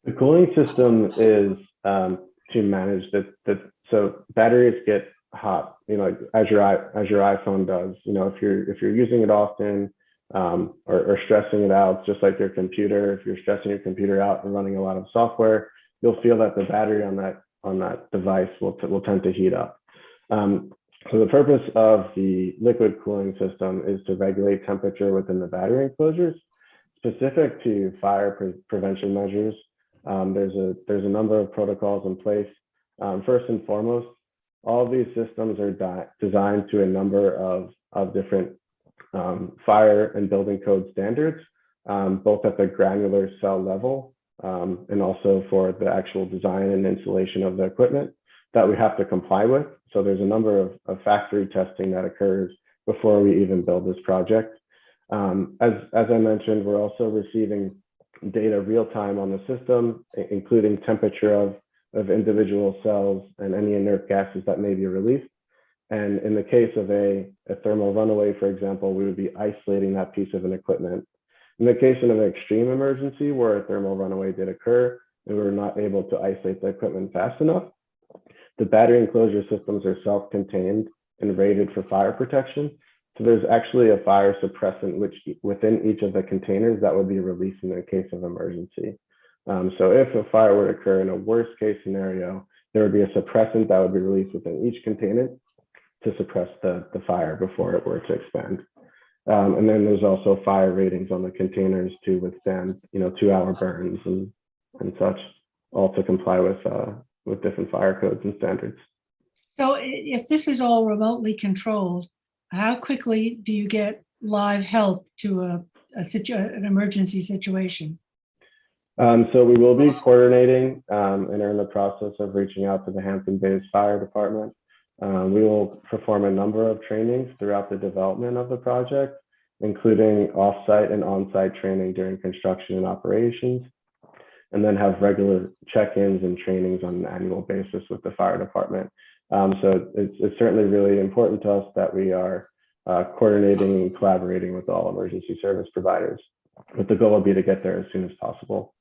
The cooling system is to manage so batteries get hot, as your iPhone does. If you're using it often or stressing it out, just like your computer, if you're stressing your computer out and running a lot of software, you'll feel that the battery on that device will tend to heat up. So the purpose of the liquid cooling system is to regulate temperature within the battery enclosures. Specific to fire prevention measures, there's a number of protocols in place. First and foremost, all of these systems are designed to a number of different fire and building code standards, both at the granular cell level and also for the actual design and installation of the equipment that we have to comply with. So there's a number of factory testing that occurs before we even build this project. As I mentioned, we're also receiving data real time on the system, including temperature of individual cells and any inert gases that may be released. And in the case of a thermal runaway, for example, we would be isolating that piece of an equipment. In the case of an extreme emergency where a thermal runaway did occur and we were not able to isolate the equipment fast enough, the battery enclosure systems are self-contained and rated for fire protection. So there's actually a fire suppressant within each of the containers that would be released in the case of emergency. So if a fire were to occur in a worst case scenario, there would be a suppressant that would be released within each container to suppress the fire before it were to expand. And then there's also fire ratings on the containers to withstand 2-hour burns and such, all to comply with different fire codes and standards. So if this is all remotely controlled, how quickly do you get live help to an emergency situation? So we will be coordinating and are in the process of reaching out to the Hampton Bays Fire Department. We will perform a number of trainings throughout the development of the project, including off-site and on-site training during construction and operations, and then have regular check-ins and trainings on an annual basis with the fire department. So it's certainly really important to us that we are coordinating and collaborating with all emergency service providers, but the goal will be to get there as soon as possible.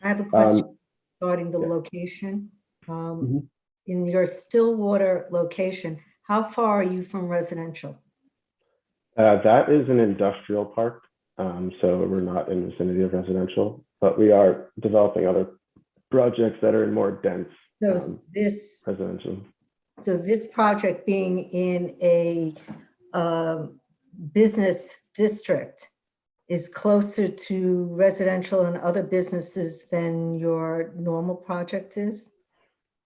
I have a question regarding the location. In your Stillwater location, how far are you from residential? That is an industrial park, so we're not in the vicinity of residential, but we are developing other projects that are in more dense residential. So this project being in a business district is closer to residential and other businesses than your normal project is?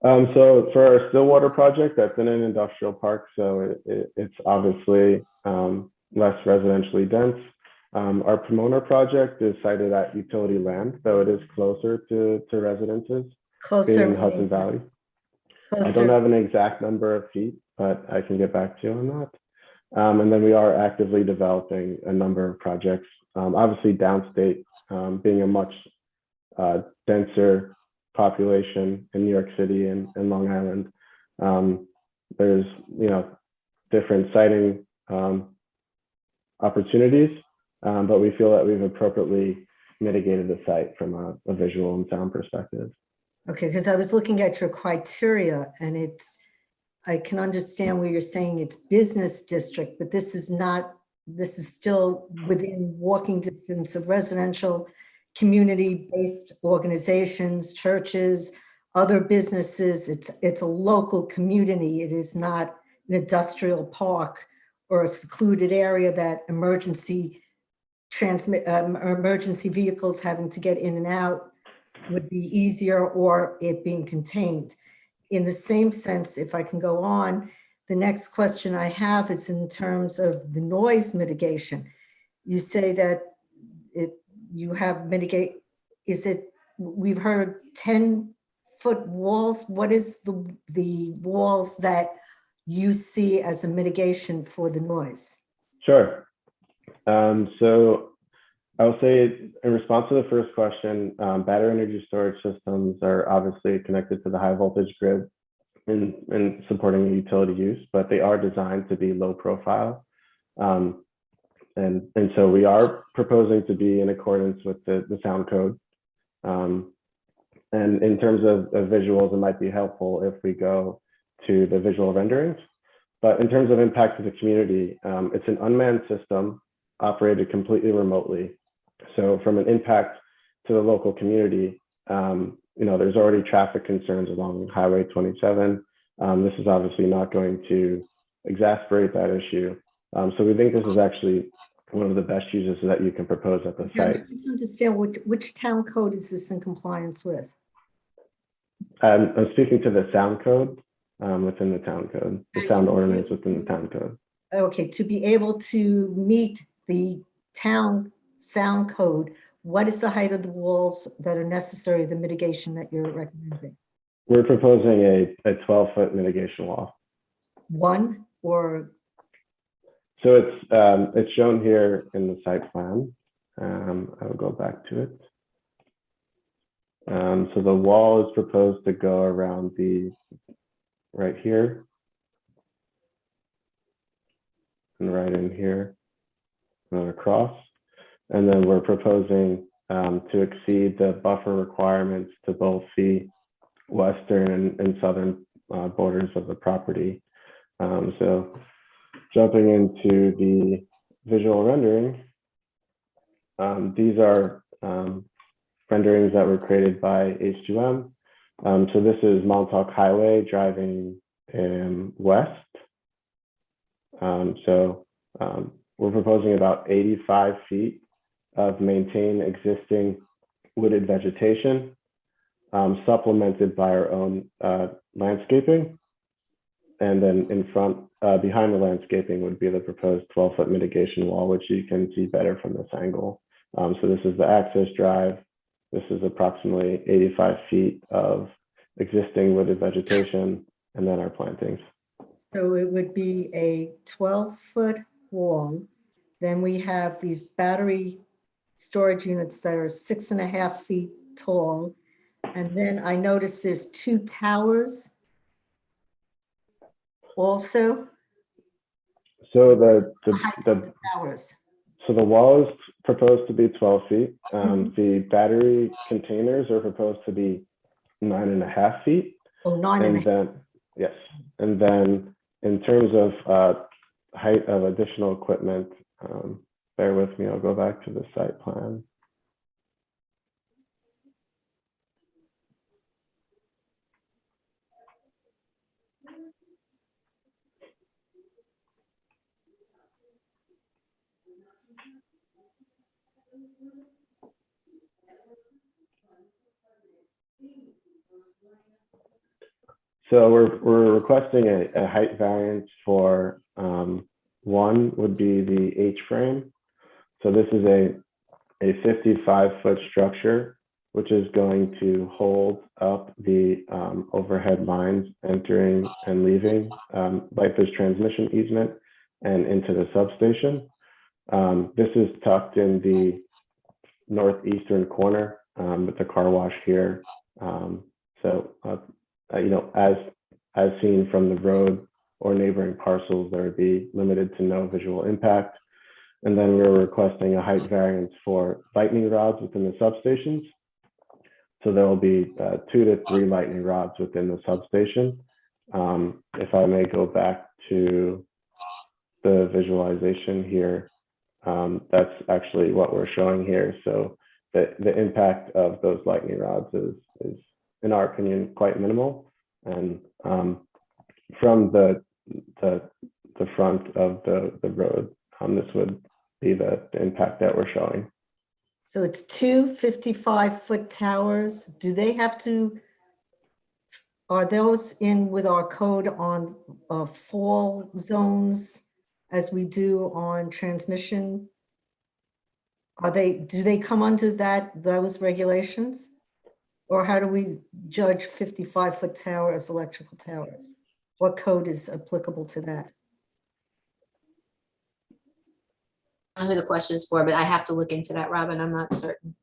So for our Stillwater project, that's in an industrial park, so it's obviously less residentially dense. Our Pomona project is sited at utility land, though it is closer to residences, being in Hudson Valley. I don't have an exact number of feet, but I can get back to you on that. And then we are actively developing a number of projects. Obviously downstate, being a much denser population in New York City and Long Island. There's, different siting opportunities, but we feel that we've appropriately mitigated the site from a visual and sound perspective. Okay, because I was looking at your criteria and I can understand where you're saying it's business district, but this is not, this is still within walking distance of residential community-based organizations, churches, other businesses. It's a local community. It is not an industrial park or a secluded area that emergency vehicles having to get in and out would be easier, or it being contained. In the same sense, if I can go on, the next question I have is in terms of the noise mitigation. You say that you have mitigate, we've heard 10-foot walls. What is the walls that you see as a mitigation for the noise? Sure. So I will say in response to the first question, battery energy storage systems are obviously connected to the high voltage grid in supporting utility use, but they are designed to be low profile. And so we are proposing to be in accordance with the sound code. And in terms of visuals, it might be helpful if we go to the visual renderings. But in terms of impact to the community, it's an unmanned system operated completely remotely. So from an impact to the local community, there's already traffic concerns along Highway 27. This is obviously not going to exacerbate that issue. So we think this is actually one of the best uses that you can propose at the site. I don't understand which town code is this in compliance with? I'm speaking to the sound code within the town code, the sound ordinance within the town code. Okay, to be able to meet the town sound code, what is the height of the walls that are necessary, the mitigation that you're recommending? We're proposing a 12-foot mitigation wall. One or? So it's shown here in the site plan. I will go back to it. So the wall is proposed to go around right here and right in here and across. And then we're proposing to exceed the buffer requirements to both the western and southern borders of the property. So jumping into the visual rendering, these are renderings that were created by H2M. So this is Montauk Highway driving west. We're proposing about 85 feet of maintained existing wooded vegetation. supplemented by our own landscaping. And then in front, behind the landscaping would be the proposed 12-foot mitigation wall, which you can see better from this angle. So this is the access drive. This is approximately 85 feet of existing wooded vegetation, and then our plantings. So it would be a 12-foot wall. Then we have these battery storage units that are 6.5 feet tall. And then I noticed there's 2 towers also. So The heights of the towers. so the wall is proposed to be 12 feet. The battery containers are proposed to be 9.5 feet. Oh, 9.5. And then, yes. And then in terms of height of additional equipment, bear with me, I'll go back to the site plan. So we're requesting a height variance for one would be the H frame. So this is a 55-foot structure, which is going to hold up the overhead lines entering and leaving LIPA's transmission easement and into the substation. This is tucked in the northeastern corner with the car wash here. You know, as seen from the road or neighboring parcels, there would be limited to no visual impact. And then we're requesting a height variance for lightning rods within the substations. So there will be 2 to 3 lightning rods within the substation. If I may go back to the visualization here, that's actually what we're showing here. So the impact of those lightning rods is in our opinion, quite minimal. And from the front of the road, this would be the impact that we're showing. So it's 2 55-foot towers. Do they have to, are those in with our code on fall zones as we do on transmission? Do they come under those regulations? Or how do we judge 55-foot tower as electrical towers? What code is applicable to that? I don't know who the question is for, but I have to look into that, Robin. I'm not certain.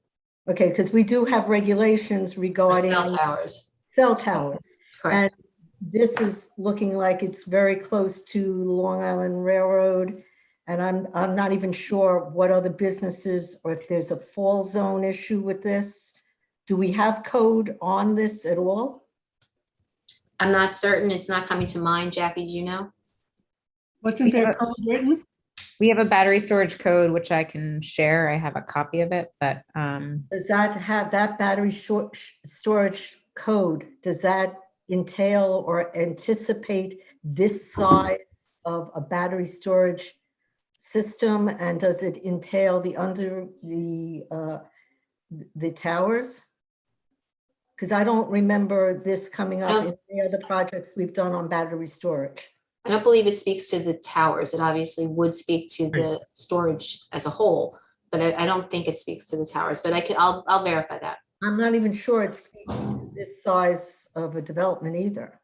Okay, because we do have regulations For regarding cell towers. cell towers. Correct. And this is looking like it's very close to Long Island Railroad. And I'm not even sure what other businesses or if there's a fall zone issue with this. Do we have code on this at all? I'm not certain. It's not coming to mind. Jackie, do you know? Wasn't there code written? We have a battery storage code, which I can share. I have a copy of it, but Does that have that battery storage code? Does that entail or anticipate this size of a battery storage system? And does it entail the towers? Because I don't remember this coming up in any other projects we've done on battery storage. I don't believe it speaks to the towers. It obviously would speak to the storage as a whole, but I don't think it speaks to the towers, but I'll verify that. I'm not even sure it speaks to this size of a development either.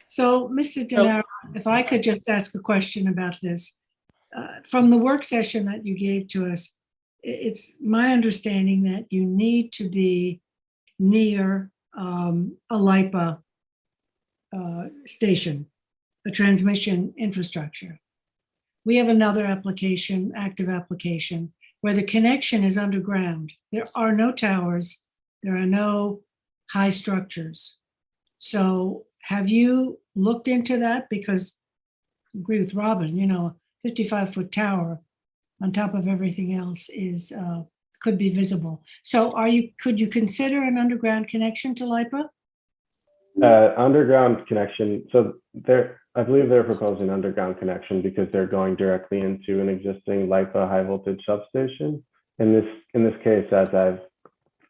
So, Mr. Denaro, if I could just ask a question about this. From the work session that you gave to us, it's my understanding that you need to be near a LIPA station, a transmission infrastructure. We have another application, active application, where the connection is underground. There are no towers, there are no high structures. So have you looked into that? Because I agree with Robin, you know, 55-foot tower on top of everything else is could be visible. So could you consider an underground connection to LIPA? Underground connection. So I believe they're proposing underground connection because they're going directly into an existing LIPA high voltage substation. In this case, as I've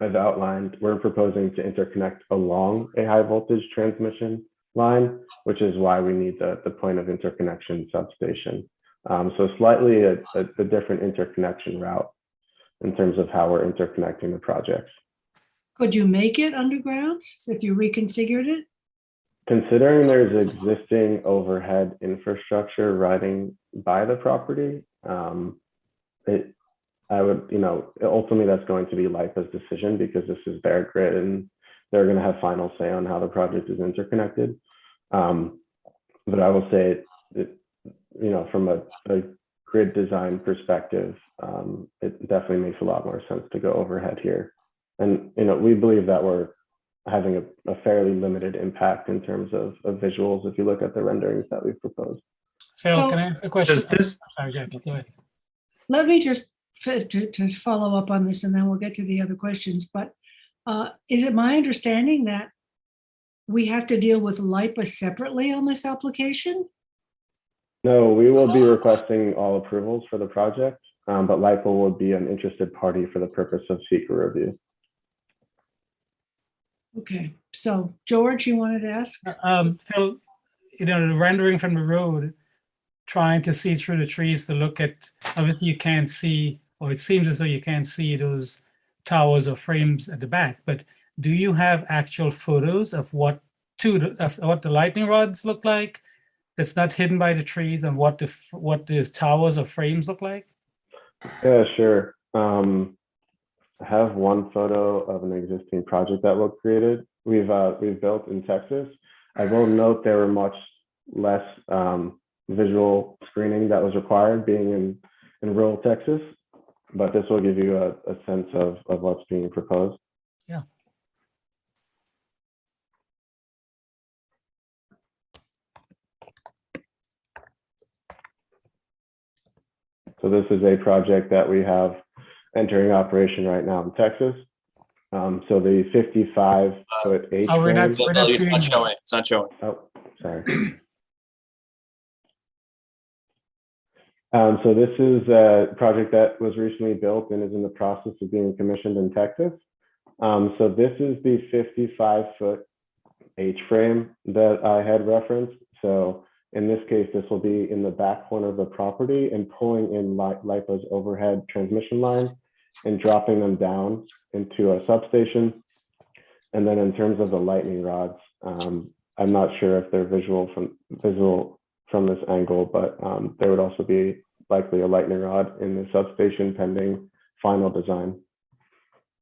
as outlined, we're proposing to interconnect along a high voltage transmission line, which is why we need the point of interconnection substation. So slightly a different interconnection route in terms of how we're interconnecting the projects. Could you make it underground if you reconfigured it? Considering there's existing overhead infrastructure riding by the property, I would, ultimately that's going to be LIPA's decision because this is their grid and they're going to have final say on how the project is interconnected. But I will say, from a grid design perspective, it definitely makes a lot more sense to go overhead here. And, we believe that we're having a fairly limited impact in terms of visuals if you look at the renderings that we've proposed. Phil, So- can I ask a question? Does this, Sorry, Jack, go ahead. Let me just to follow up on this and then we'll get to the other questions. But is it my understanding that we have to deal with LIPA separately on this application? No, we will be requesting all approvals for the project, but LIPA will be an interested party for the purpose of SEQA review. Okay, so George, you wanted to ask? Phil, the rendering from the road, trying to see through the trees to look at, obviously you can't see, or it seems as though you can't see those towers or frames at the back, but do you have actual photos of what the lightning rods look like that's not hidden by the trees and what the towers or frames look like? Yeah, sure. I have one photo of an existing project that was created. We've built in Texas. I will note there were much less visual screening that was required being in rural Texas, but this will give you a sense of what's being proposed. Yeah. So this is a project that we have entering operation right now in Texas. So the 55-foot H Oh, we're not- frame. It's seeing not it. showing. It's not showing. Oh, sorry. So this is a project that was recently built and is in the process of being commissioned in Texas. So this is the 55-foot H frame that I had referenced. So in this case, this will be in the back corner of the property and pulling in LIPA's overhead transmission line and dropping them down into a substation. And then in terms of the lightning rods, I'm not sure if they're visual from this angle, but there would also be likely a lightning rod in the substation pending final design.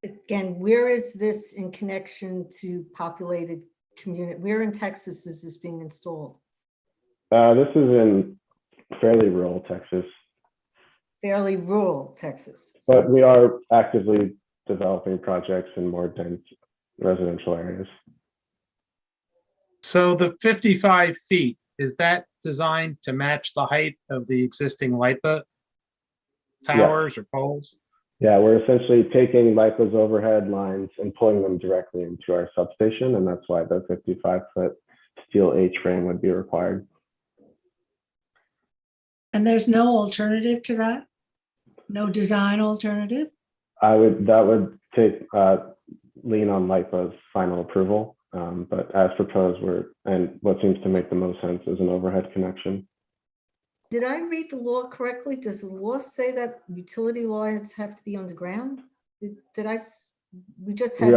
Again, where is this in connection to populated community? Where in Texas is this being installed? This is in fairly rural Texas, Fairly rural Texas. but we are actively developing projects in more dense residential areas. so the 55 feet, is that designed to match the height of the existing LIPA towers or poles? Yeah, we're essentially taking LIPA's overhead lines and pulling them directly into our substation, and that's why the 55-foot steel H frame would be required. And there's no alternative to that? No design alternative? That would take lean on LIPA's final approval, but as proposed, and what seems to make the most sense is an overhead connection. Did I read the law correctly? Does the law say that utility lines have to be underground? We just had.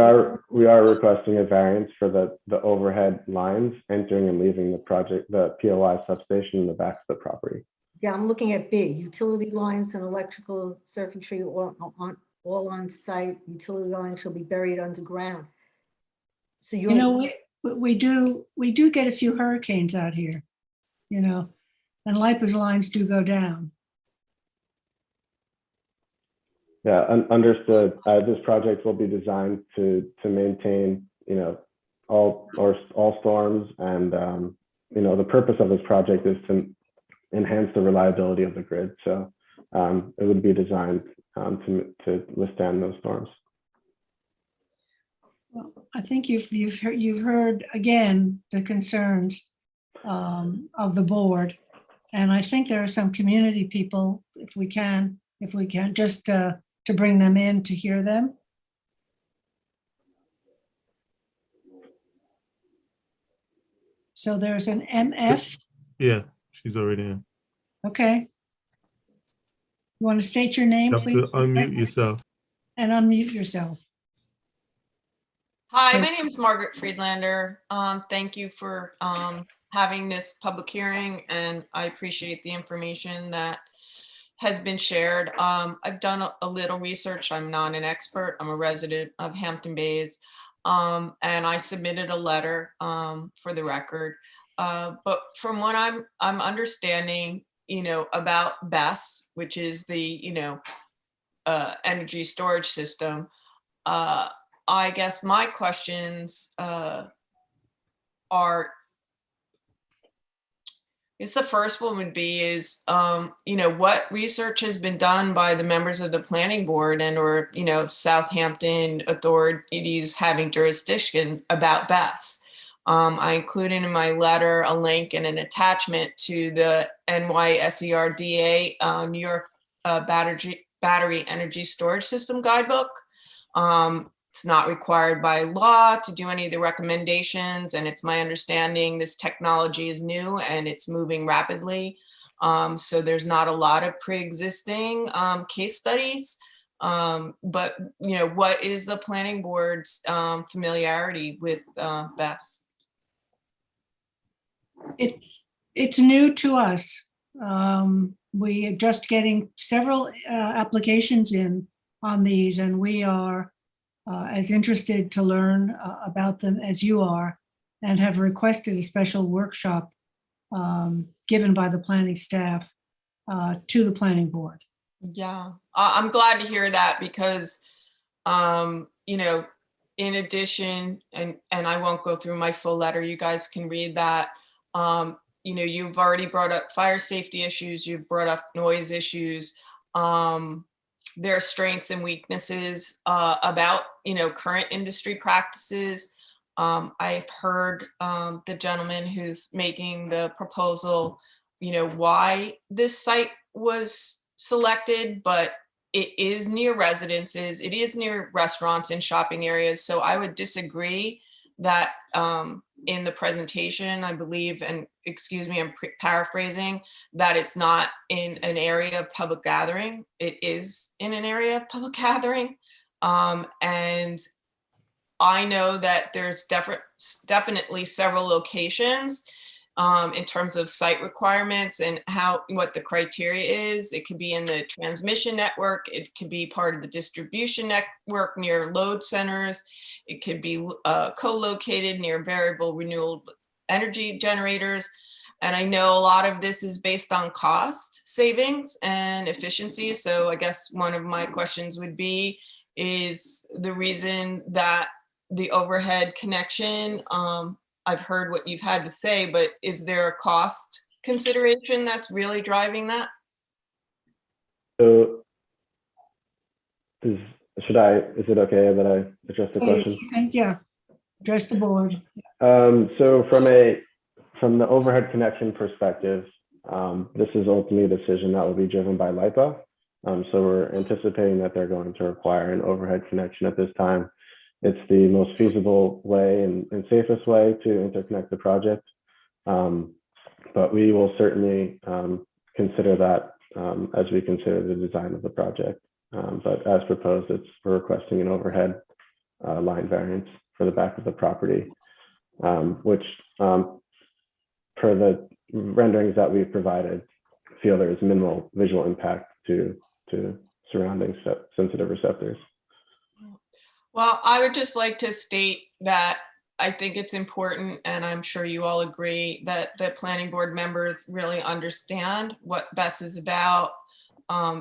We are requesting a variance for the overhead lines entering and leaving the POI substation in the back of the property. Yeah, I'm looking at B, utility lines and electrical circuitry all on site. Utility lines shall be buried underground. So We do get a few hurricanes out here, and LIPA's lines do go down. Yeah, understood. This project will be designed to maintain, all storms, and the purpose of this project is to enhance the reliability of the grid. So it would be designed to withstand those storms. Well, I think you've heard again the concerns of the board, and I think there are some community people, if we can just to bring them in to hear them. So there's an MF. Yeah, she's already in. Okay. You want to state your name, You have please? to unmute yourself. And unmute yourself. Hi, Okay. my name is Margaret Friedlander. Thank you for having this public hearing, and I appreciate the information that has been shared. I've done a little research. I'm not an expert. I'm a resident of Hampton Bays, and I submitted a letter for the record. But from what I'm understanding, about BESS, which is the energy storage system. I guess my questions are, the first one would be is, what research has been done by the members of the planning board and or, Southampton authorities having jurisdiction about BESS? I included in my letter a link and an attachment to the NYSERDA New York Battery Energy Storage System Guidebook. It's not required by law to do any of the recommendations, and it's my understanding this technology is new and it's moving rapidly. So there's not a lot of pre-existing case studies. But what is the planning board's familiarity with BESS? It's new to us. We are just getting several applications in on these, and we are as interested to learn about them as you are, and have requested a special workshop given by the planning staff to the planning board. Yeah, I'm glad to hear that because, in addition, and I won't go through my full letter, you guys can read that. You've already brought up fire safety issues, you've brought up noise issues. There are strengths and weaknesses about, current industry practices. I've heard the gentleman who's making the proposal, why this site was selected, but it is near residences, it is near restaurants and shopping areas. So I would disagree that in the presentation, I believe, and excuse me, I'm paraphrasing, that it's not in an area of public gathering. It is in an area of public gathering. And I know that there's definitely several locations in terms of site requirements and what the criteria is. It could be in the transmission network. It could be part of the distribution network near load centers. It could be co-located near variable renewable energy generators. And I know a lot of this is based on cost savings and efficiency. So I guess one of my questions would be, is the reason that the overhead connection, I've heard what you've had to say, but is there a cost consideration that's really driving that? So is it okay that I address the question? Okay, yeah, address the board. So from the overhead connection perspective, this is ultimately a decision that will be driven by LIPA. So we're anticipating that they're going to require an overhead connection at this time. It's the most feasible way and safest way to interconnect the project. But we will certainly consider that as we consider the design of the project. But as proposed, we're requesting an overhead line variance for the back of the property, which per the renderings that we've provided, feel there is minimal visual impact to surrounding sensitive receptors. Well, I would just like to state that I think it's important, and I'm sure you all agree, that the planning board members really understand what BESS is about.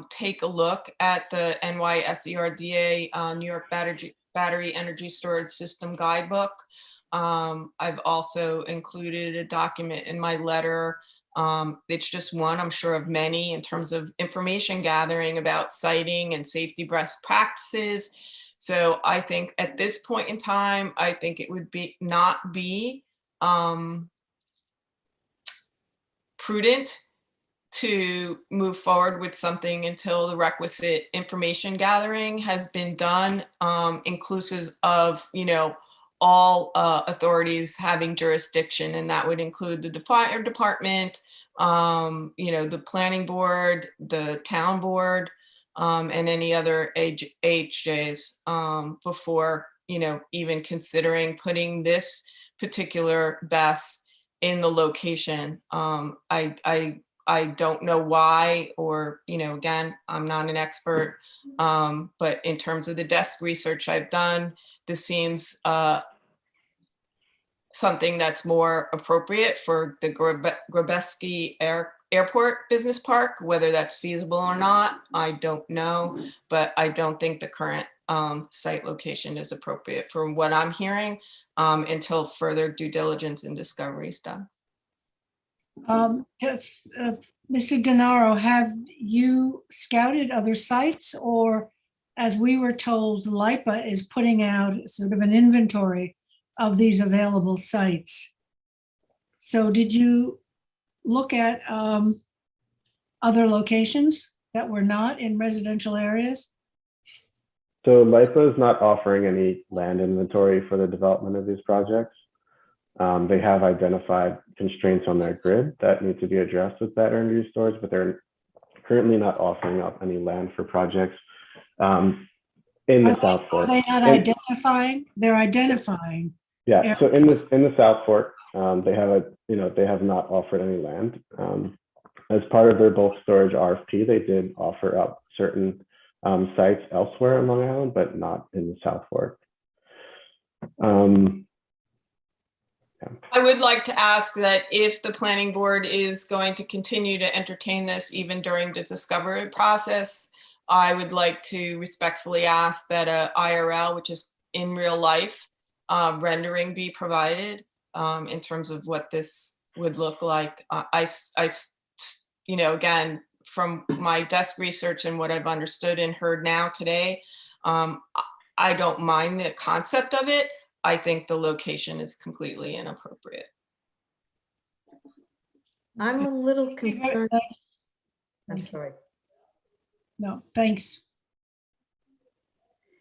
Take a look at the NYSERDA New York Battery Energy Storage System Guidebook. I've also included a document in my letter. It's just one, I'm sure, of many in terms of information gathering about siting and safety best practices. So I think at this point in time, I think it would not be prudent to move forward with something until the requisite information gathering has been done, inclusive of, all authorities having jurisdiction, and that would include the fire department, the planning board, the town board, and any other AHJs before, even considering putting this particular BES in the location. I don't know why, or, again, I'm not an expert, but in terms of the desk research I've done, this seems something that's more appropriate for the Grabeski Airport Business Park. Whether that's feasible or not, I don't know, but I don't think the current site location is appropriate from what I'm hearing until further due diligence and discovery is done. Mr. Denaro, have you scouted other sites, or as we were told, LIPA is putting out sort of an inventory of these available sites? So did you look at other locations that were not in residential areas? So LIPA is not offering any land inventory for the development of these projects. They have identified constraints on their grid that need to be addressed with battery energy storage, but they're currently not offering up any land for projects in the South Fork. Are they not identifying? They're identifying. Yeah, so in the South Fork, they have not offered any land. As part of their bulk storage RFP, they did offer up certain sites elsewhere in Long Island, but not in the South Fork. I would like to ask that if the planning board is going to continue to entertain this even during the discovery process, I would like to respectfully ask that a IRL, which is in real life, rendering be provided in terms of what this would look like. Again, from my desk research and what I've understood and heard now today, I don't mind the concept of it. I think the location is completely inappropriate. I'm a little concerned. I'm sorry. No, thanks.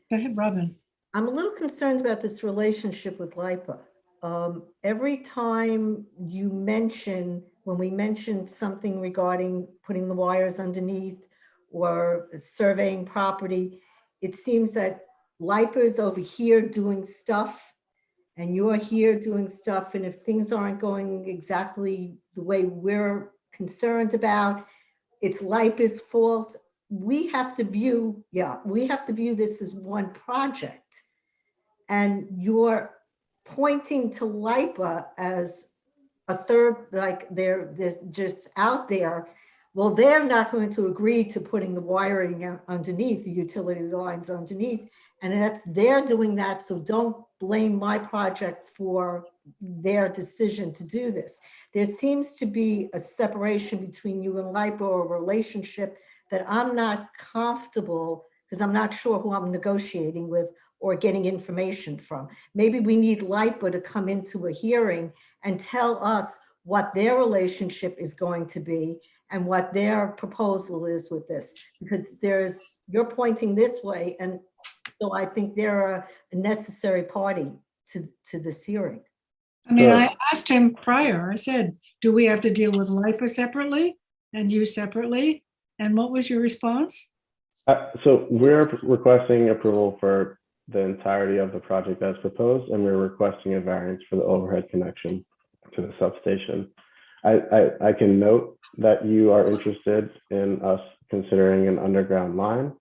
Go ahead, Robin. I'm a little concerned about this relationship with LIPA. Every time you mention, when we mentioned something regarding putting the wires underneath or surveying property, it seems that LIPA is over here doing stuff and you're here doing stuff. And if things aren't going exactly the way we're concerned about, it's LIPA's fault. We have to view this as one project. And you're pointing to LIPA as a third, like they're just out there. Well, they're not going to agree to putting the wiring underneath, the utility lines underneath. And they're doing that. So don't blame my project for their decision to do this. There seems to be a separation between you and LIPA, or a relationship that I'm not comfortable, because I'm not sure who I'm negotiating with or getting information from. Maybe we need LIPA to come into a hearing and tell us what their relationship is going to be and what their proposal is with this, because you're pointing this way, and so I think they're a necessary party to this hearing. I mean, I asked him prior, I said, do we have to deal with LIPA separately and you separately? And what was your response? So we're requesting approval for the entirety of the project as proposed, and we're requesting a variance for the overhead connection to the substation. I can note that you are interested in us considering an underground line,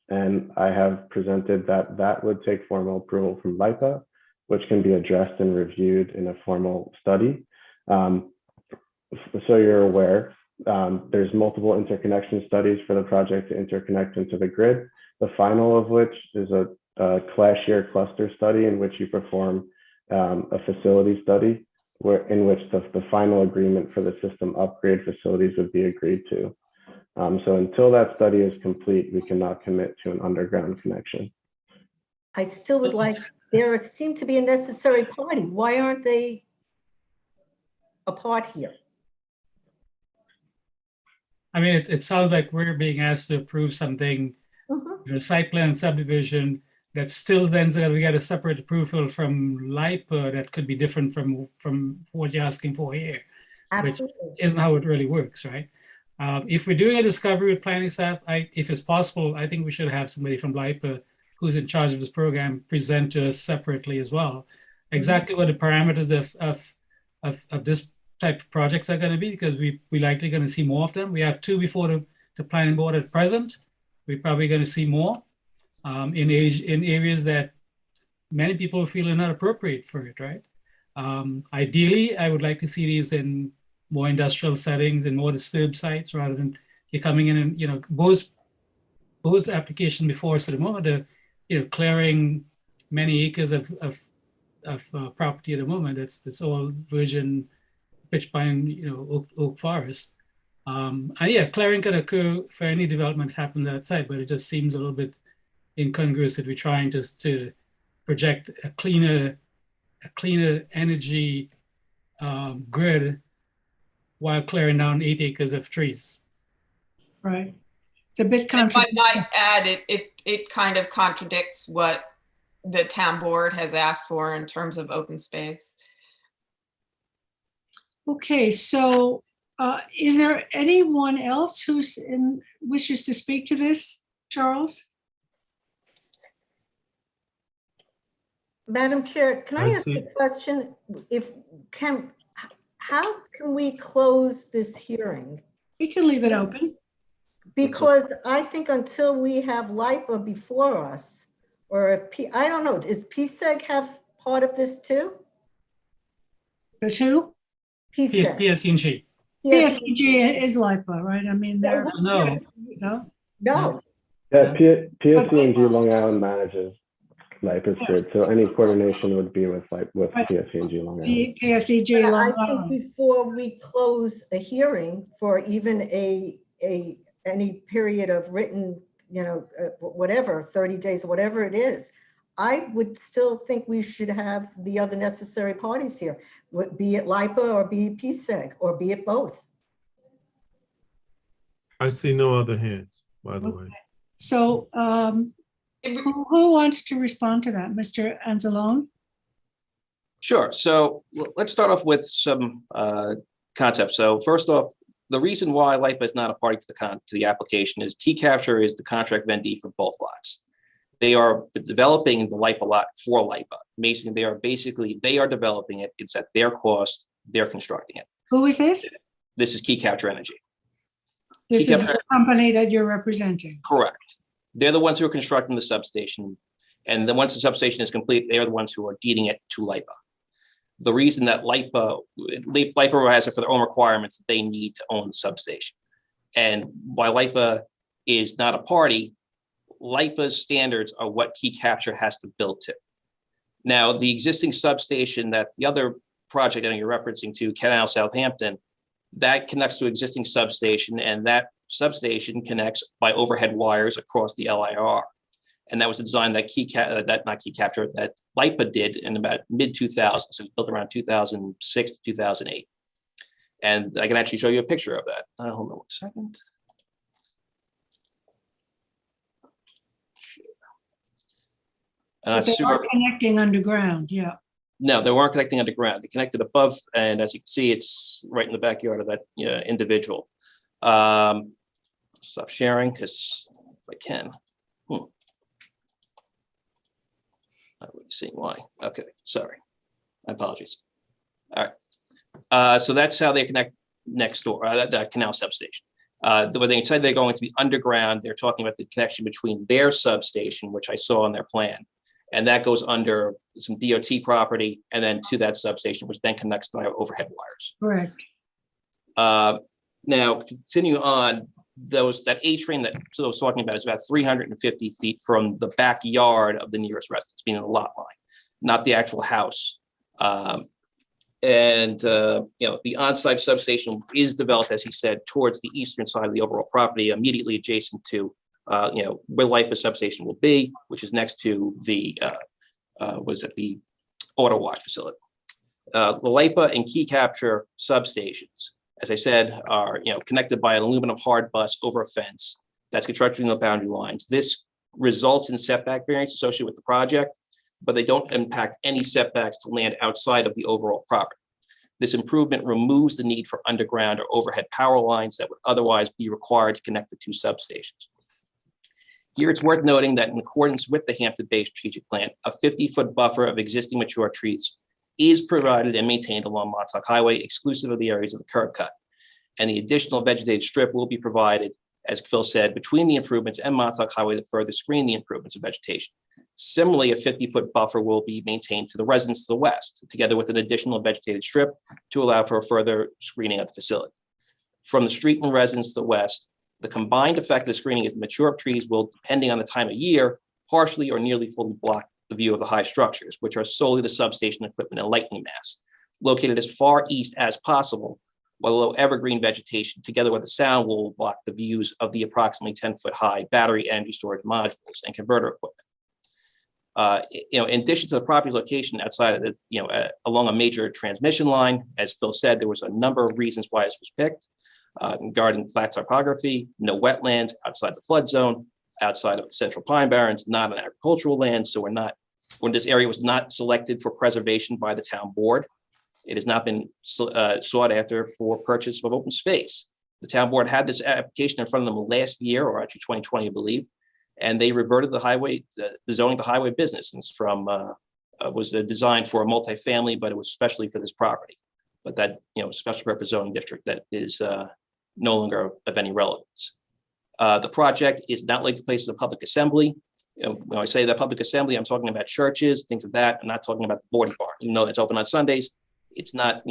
and I have presented that would take formal approval from LIPA, which can be addressed and reviewed in a formal study. So you're aware, there's multiple interconnection studies for the project to interconnect into the grid, the final of which is a class year cluster study in which you perform a facility study in which the final agreement for the system upgrade facilities would be agreed to. So until that study is complete, we cannot commit to an underground connection. I still would like, there seem to be a necessary party. Why aren't they a part here? I mean, it sounds like we're being asked to approve something, site plan subdivision that still then we get a separate approval from LIPA that could be different from what you're asking for here. Absolutely. Which isn't how it really works, right? If we're doing a discovery with planning staff, if it's possible, I think we should have somebody from LIPA who's in charge of this program present to us separately as well. Exactly what the parameters of this type of projects are going to be, because we're likely going to see more of them. We have 2 before the planning board at present. We're probably going to see more in areas that many people feel are not appropriate for it, right? Ideally, I would like to see these in more industrial settings and more disturbed sites rather than you coming in and, you know, both applications before us at the moment are, you know, clearing many acres of property at the moment. It's all virgin pitch pine, you know, oak forest. And yeah, clearing can occur for any development happens outside, but it just seems a little bit incongruous that we're trying to project a cleaner energy grid while clearing down 8 acres of trees. Right. It's a bit If I contradictory. might add, it kind of contradicts what the town board has asked for in terms of open space. Okay, so is there anyone else wishes to speak to this, Charles? Madam Chair, can I I ask see. a question? How can we close this hearing? We can leave it open. Because I think until we have LIPA before us, or if I don't know, does PSEG have part of this too? There's who? PSEG. PSEG. PSEG is LIPA, right? I mean, they're, No. no? No. Yeah, PSC&G Long Island manages LIPA's grid, so any coordination would be with PSC&G Long Island. PSEG I Long think Island. before we close a hearing for even any period of written, you know, whatever, 30 days, whatever it is, I would still think we should have the other necessary parties here, be it LIPA or be it PSEG or be it both. I see no other hands, by the way. So who wants to respond to that? Mr. Anzalone? Sure. So let's start off with some concepts. So first off, the reason why LIPA is not a party to the application is Key Capture is the contract vendee for both lots. They are developing the LIPA lot for LIPA. Mason, they are developing it. It's at their cost. They're constructing it. Who is this? This is Key Capture Energy. This is the company that you're representing. Correct. They're the ones who are constructing the substation. And then once the substation is complete, they are the ones who are deeding it to LIPA. The reason that LIPA has it for their own requirements, that they need to own the substation. And while LIPA is not a party, LIPA's standards are what Key Capture has to build to. Now, the existing substation that the other project that you're referencing to, Canal Southampton, that connects to existing substation, and that substation connects by overhead wires across the LIR. And that was a design that that LIPA did in about mid-2000s. So it was built around 2006 to 2008. And I can actually show you a picture of that. Hold on one second. But they are connecting underground, yeah. No, they weren't connecting underground. They connected above, and as you can see, it's right in the backyard of that individual. Stop sharing, because if I can. Not really seeing why. Okay, sorry. My apologies. All right. So that's how they connect next door, that Canal substation. When they said they're going to be underground, they're talking about the connection between their substation, which I saw on their plan, and that goes under some DOT property, and then to that substation, which then connects by overhead wires. Correct. Now, continue on, that A-train that I was talking about is about 350 feet from the backyard of the nearest residence, meaning the lot line, not the actual house. The on-site substation is developed, as he said, towards the eastern side of the overall property, immediately adjacent to where LIPA substation will be, which is next to the the auto wash facility. The LIPA and Key Capture substations, as I said, are connected by an aluminum hard bus over a fence that's constructed in the boundary lines. This results in setback variance associated with the project, but they don't impact any setbacks to land outside of the overall property. This improvement removes the need for underground or overhead power lines that would otherwise be required to connect the two substations. Here, it's worth noting that in accordance with the Hampton Bay Strategic Plan, a 50-foot buffer of existing mature trees is provided and maintained along Montauk Highway, exclusive of the areas of the curb cut. And the additional vegetated strip will be provided, as Phil said, between the improvements and Montauk Highway to further screen the improvements of vegetation. Similarly, a 50-foot buffer will be maintained to the residents to the west, together with an additional vegetated strip to allow for further screening of the facility. From the street and residents to the west, the combined effect of the screening is mature trees will, depending on the time of year, partially or nearly fully block the view of the high structures, which are solely the substation equipment and lighting masts, located as far east as possible, while low evergreen vegetation, together with the sound, will block the views of the approximately 10-foot high battery energy storage modules and converter equipment. In addition to the property's location outside of the, along a major transmission line, as Phil said, there was a number of reasons why this was picked. Regarding flat topography, no wetlands outside the flood zone, outside of central pine barrens, not an agricultural land. So when this area was not selected for preservation by the town board, it has not been sought after for purchase of open space. The town board had this application in front of them last year, or actually 2020, I believe, and they reverted the highway, the zoning to highway business. And it's from, was designed for a multifamily, but it was especially for this property. But that, special purpose zoning district that is no longer of any relevance. The project is not likely to place in a public assembly. When I say that public assembly, I'm talking about churches, things like that. I'm not talking about the Bordy Barn, even though it's open on Sundays. It's not,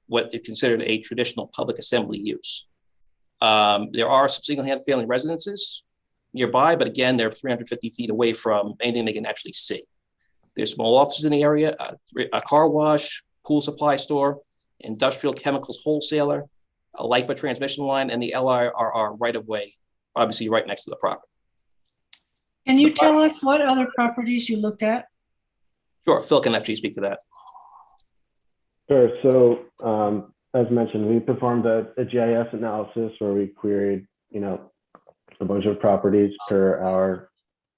what is considered a traditional public assembly use. There are some single-family residences nearby, but again, they're 350 feet away from anything they can actually see. There's small offices in the area, a car wash, pool supply store, industrial chemicals wholesaler, a LIPA transmission line, and the LIRR right-of-way, obviously right next to the property. Can you tell us what other properties you looked at? Sure, Phil can actually speak to that. Sure. So as mentioned, we performed a GIS analysis where we queried, a bunch of properties per our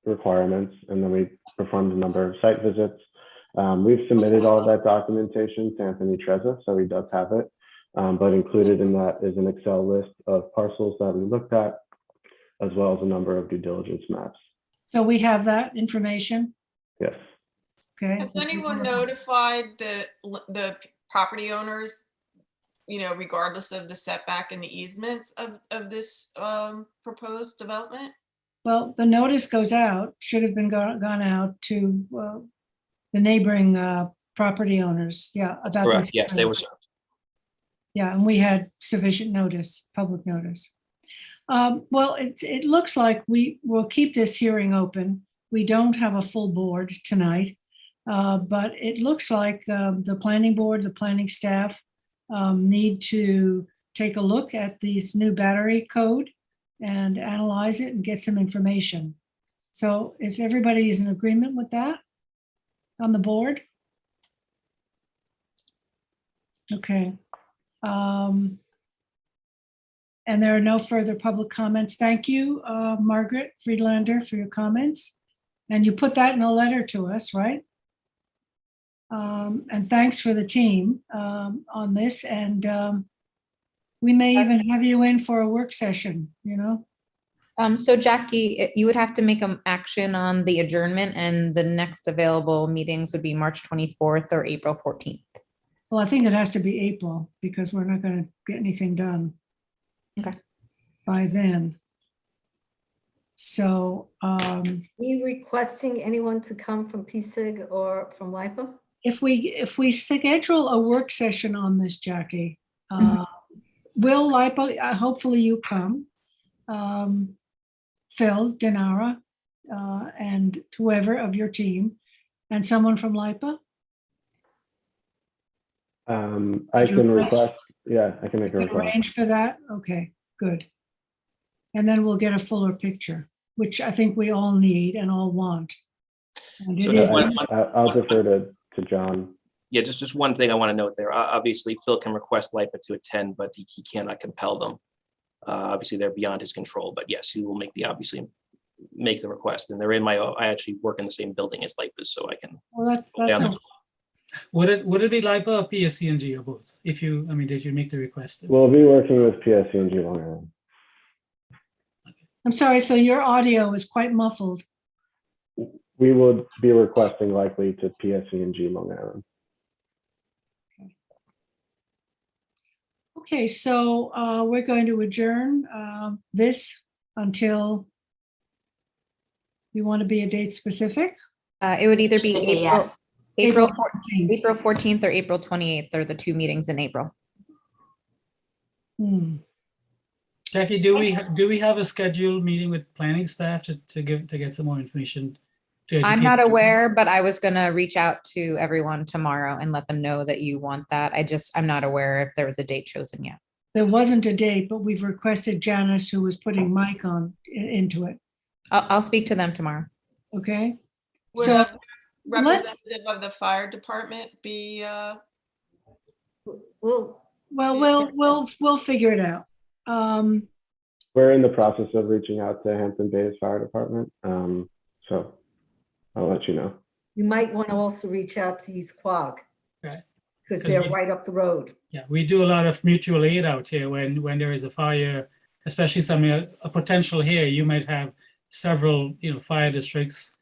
requirements, and then we performed a number of site visits. We've submitted all of that documentation to Anthony Trezza, so he does have it. But included in that is an Excel list of parcels that we looked at, as well as a number of due diligence maps. So we have that information? Yes. Okay. Has anyone notified the property owners, regardless of the setback and the easements of this proposed development? Well, the notice goes out, should have been gone out to the neighboring property owners. Yeah, about Correct. this. Yes, they were. Yeah, and we had sufficient notice, public notice. Well, it looks like we will keep this hearing open. We don't have a full board tonight, but it looks like the planning board, the planning staff need to take a look at this new battery code and analyze it and get some information. So if everybody is in agreement with that on the board. Okay. And there are no further public comments. Thank you, Margaret Friedlander, for your comments. And you put that in a letter to us, right? And thanks for the team on this. And we may even have you in for a work session, So Jackie, you would have to make an action on the adjournment, and the next available meetings would be March 24th or April 14th. Well, I think it has to be April because we're not going to get anything done. Okay. By then. So Are you requesting anyone to come from PSIG or from LIPA? if we schedule a work session on this, Jackie, will LIPA, hopefully you come, Phil, Dinara, and whoever of your team, and someone from LIPA? I can request, I can make a request. Arrange for that? Okay, good. And then we'll get a fuller picture, which I think we all need and all want. And it is- I'll defer to John. Yeah, just one thing I want to note there. Obviously, Phil can request LIPA to attend, but he cannot compel them. Obviously, they're beyond his control. But yes, he will make the make the request. And they're in I actually work in the same building as LIPA, so I can. Well, go that's down a- Would it be LIPA or PSC&G or both? If you, I mean, did you make the request? We'll be working with PSC&G Long Island. I'm sorry, Phil, your audio is quite muffled. We will be requesting likely to PSC&G Long Island. Okay, so we're going to adjourn this until you want to be a date specific? It would either be Yes. April 14th. April 14th or April 28th are the two meetings in April. Jackie, do we have a scheduled meeting with planning staff to get some more information? I'm educate not people? aware, but I was gonna reach out to everyone tomorrow and let them know that you want that. I'm not aware if there was a date chosen yet. There wasn't a date, but we've requested Janice, who was putting Mike on into it, I'll speak to them tomorrow. okay? Would So a representative of the fire department be, Well, we'll figure it out. We're in the process of reaching out to Hampton Bays Fire Department. So I'll let you know. you might want to also reach out to East Quogue. Okay. Because 'Cause they're we- right up the road. Yeah, we do a lot of mutual aid out here when there is a fire, especially a potential here, you might have several, fire districts.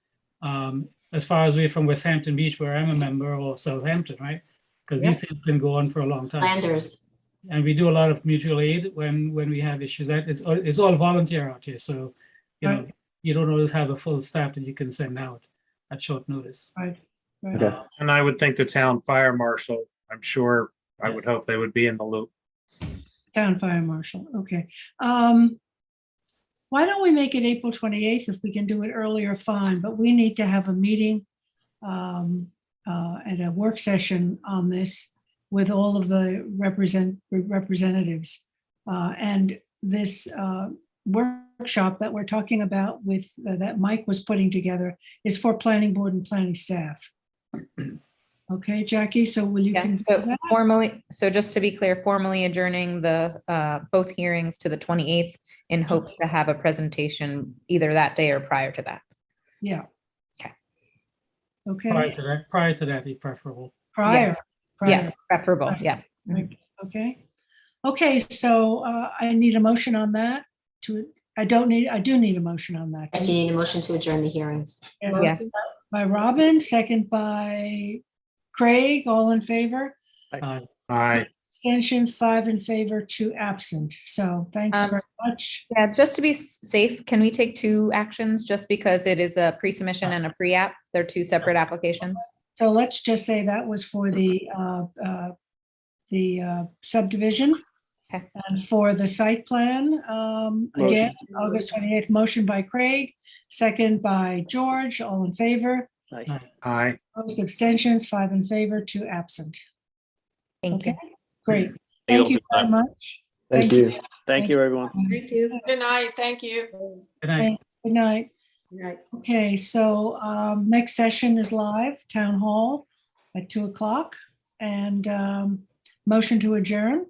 As far as we're from West Hampton Beach, where I'm a member, or Southampton, right? Because these things can go on for a long time. Landers. And we do a lot of mutual aid when we have issues. That it's all volunteer out here, so Right. you don't always have a full staff that you can send out at short notice. Right. Okay. And I would think the town fire marshal, I'm sure, I would hope they would be in the loop. Town fire marshal, okay. Why don't we make it April 28th? If we can do it earlier, fine, but we need to have a meeting and a work session on this with all of the representatives. And this workshop that we're talking about with, that Mike was putting together is for planning board and planning staff. Okay, Jackie, so will you? Yeah, consider so that? formally, so just to be clear, formally adjourning the both hearings to the 28th in hopes to have a presentation either that day or prior to that. Yeah. Okay. Okay, Prior to that, if preferable. prior. Yes, preferable, yeah. Right, okay. Okay, so I need a motion on that I do need a motion on that. Yes, you need a motion to adjourn the hearings. And Yeah. By Robin, second by Craig, all in favor? Aye. Abstentions, 5 in favor, 2 absent. So thanks very much. Yeah, just to be safe, can we take two actions just because it is a pre-submission and a pre-app? They're two separate applications. So let's just say that was for the subdivision. Okay. And for the site plan, again, August 28th, motion by Craig, second by George, all in favor. Aye. Aye. Opposed, abstentions, 5 in favor, 2 absent. Thank you. Okay, great. you Thank you for your very time. much. Thank you. Thank you, everyone. Thank you. good night, thank you. Good night. Thanks. Good night. Right. Okay, so next session is live, Town Hall at 2:00. And motion to adjourn.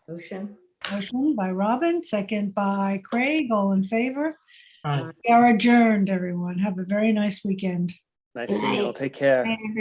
Motion. Motion by Robin, second by Craig, all in favor. Aye. We are adjourned, everyone. Have a very nice weekend. Nice seeing you all. Take care.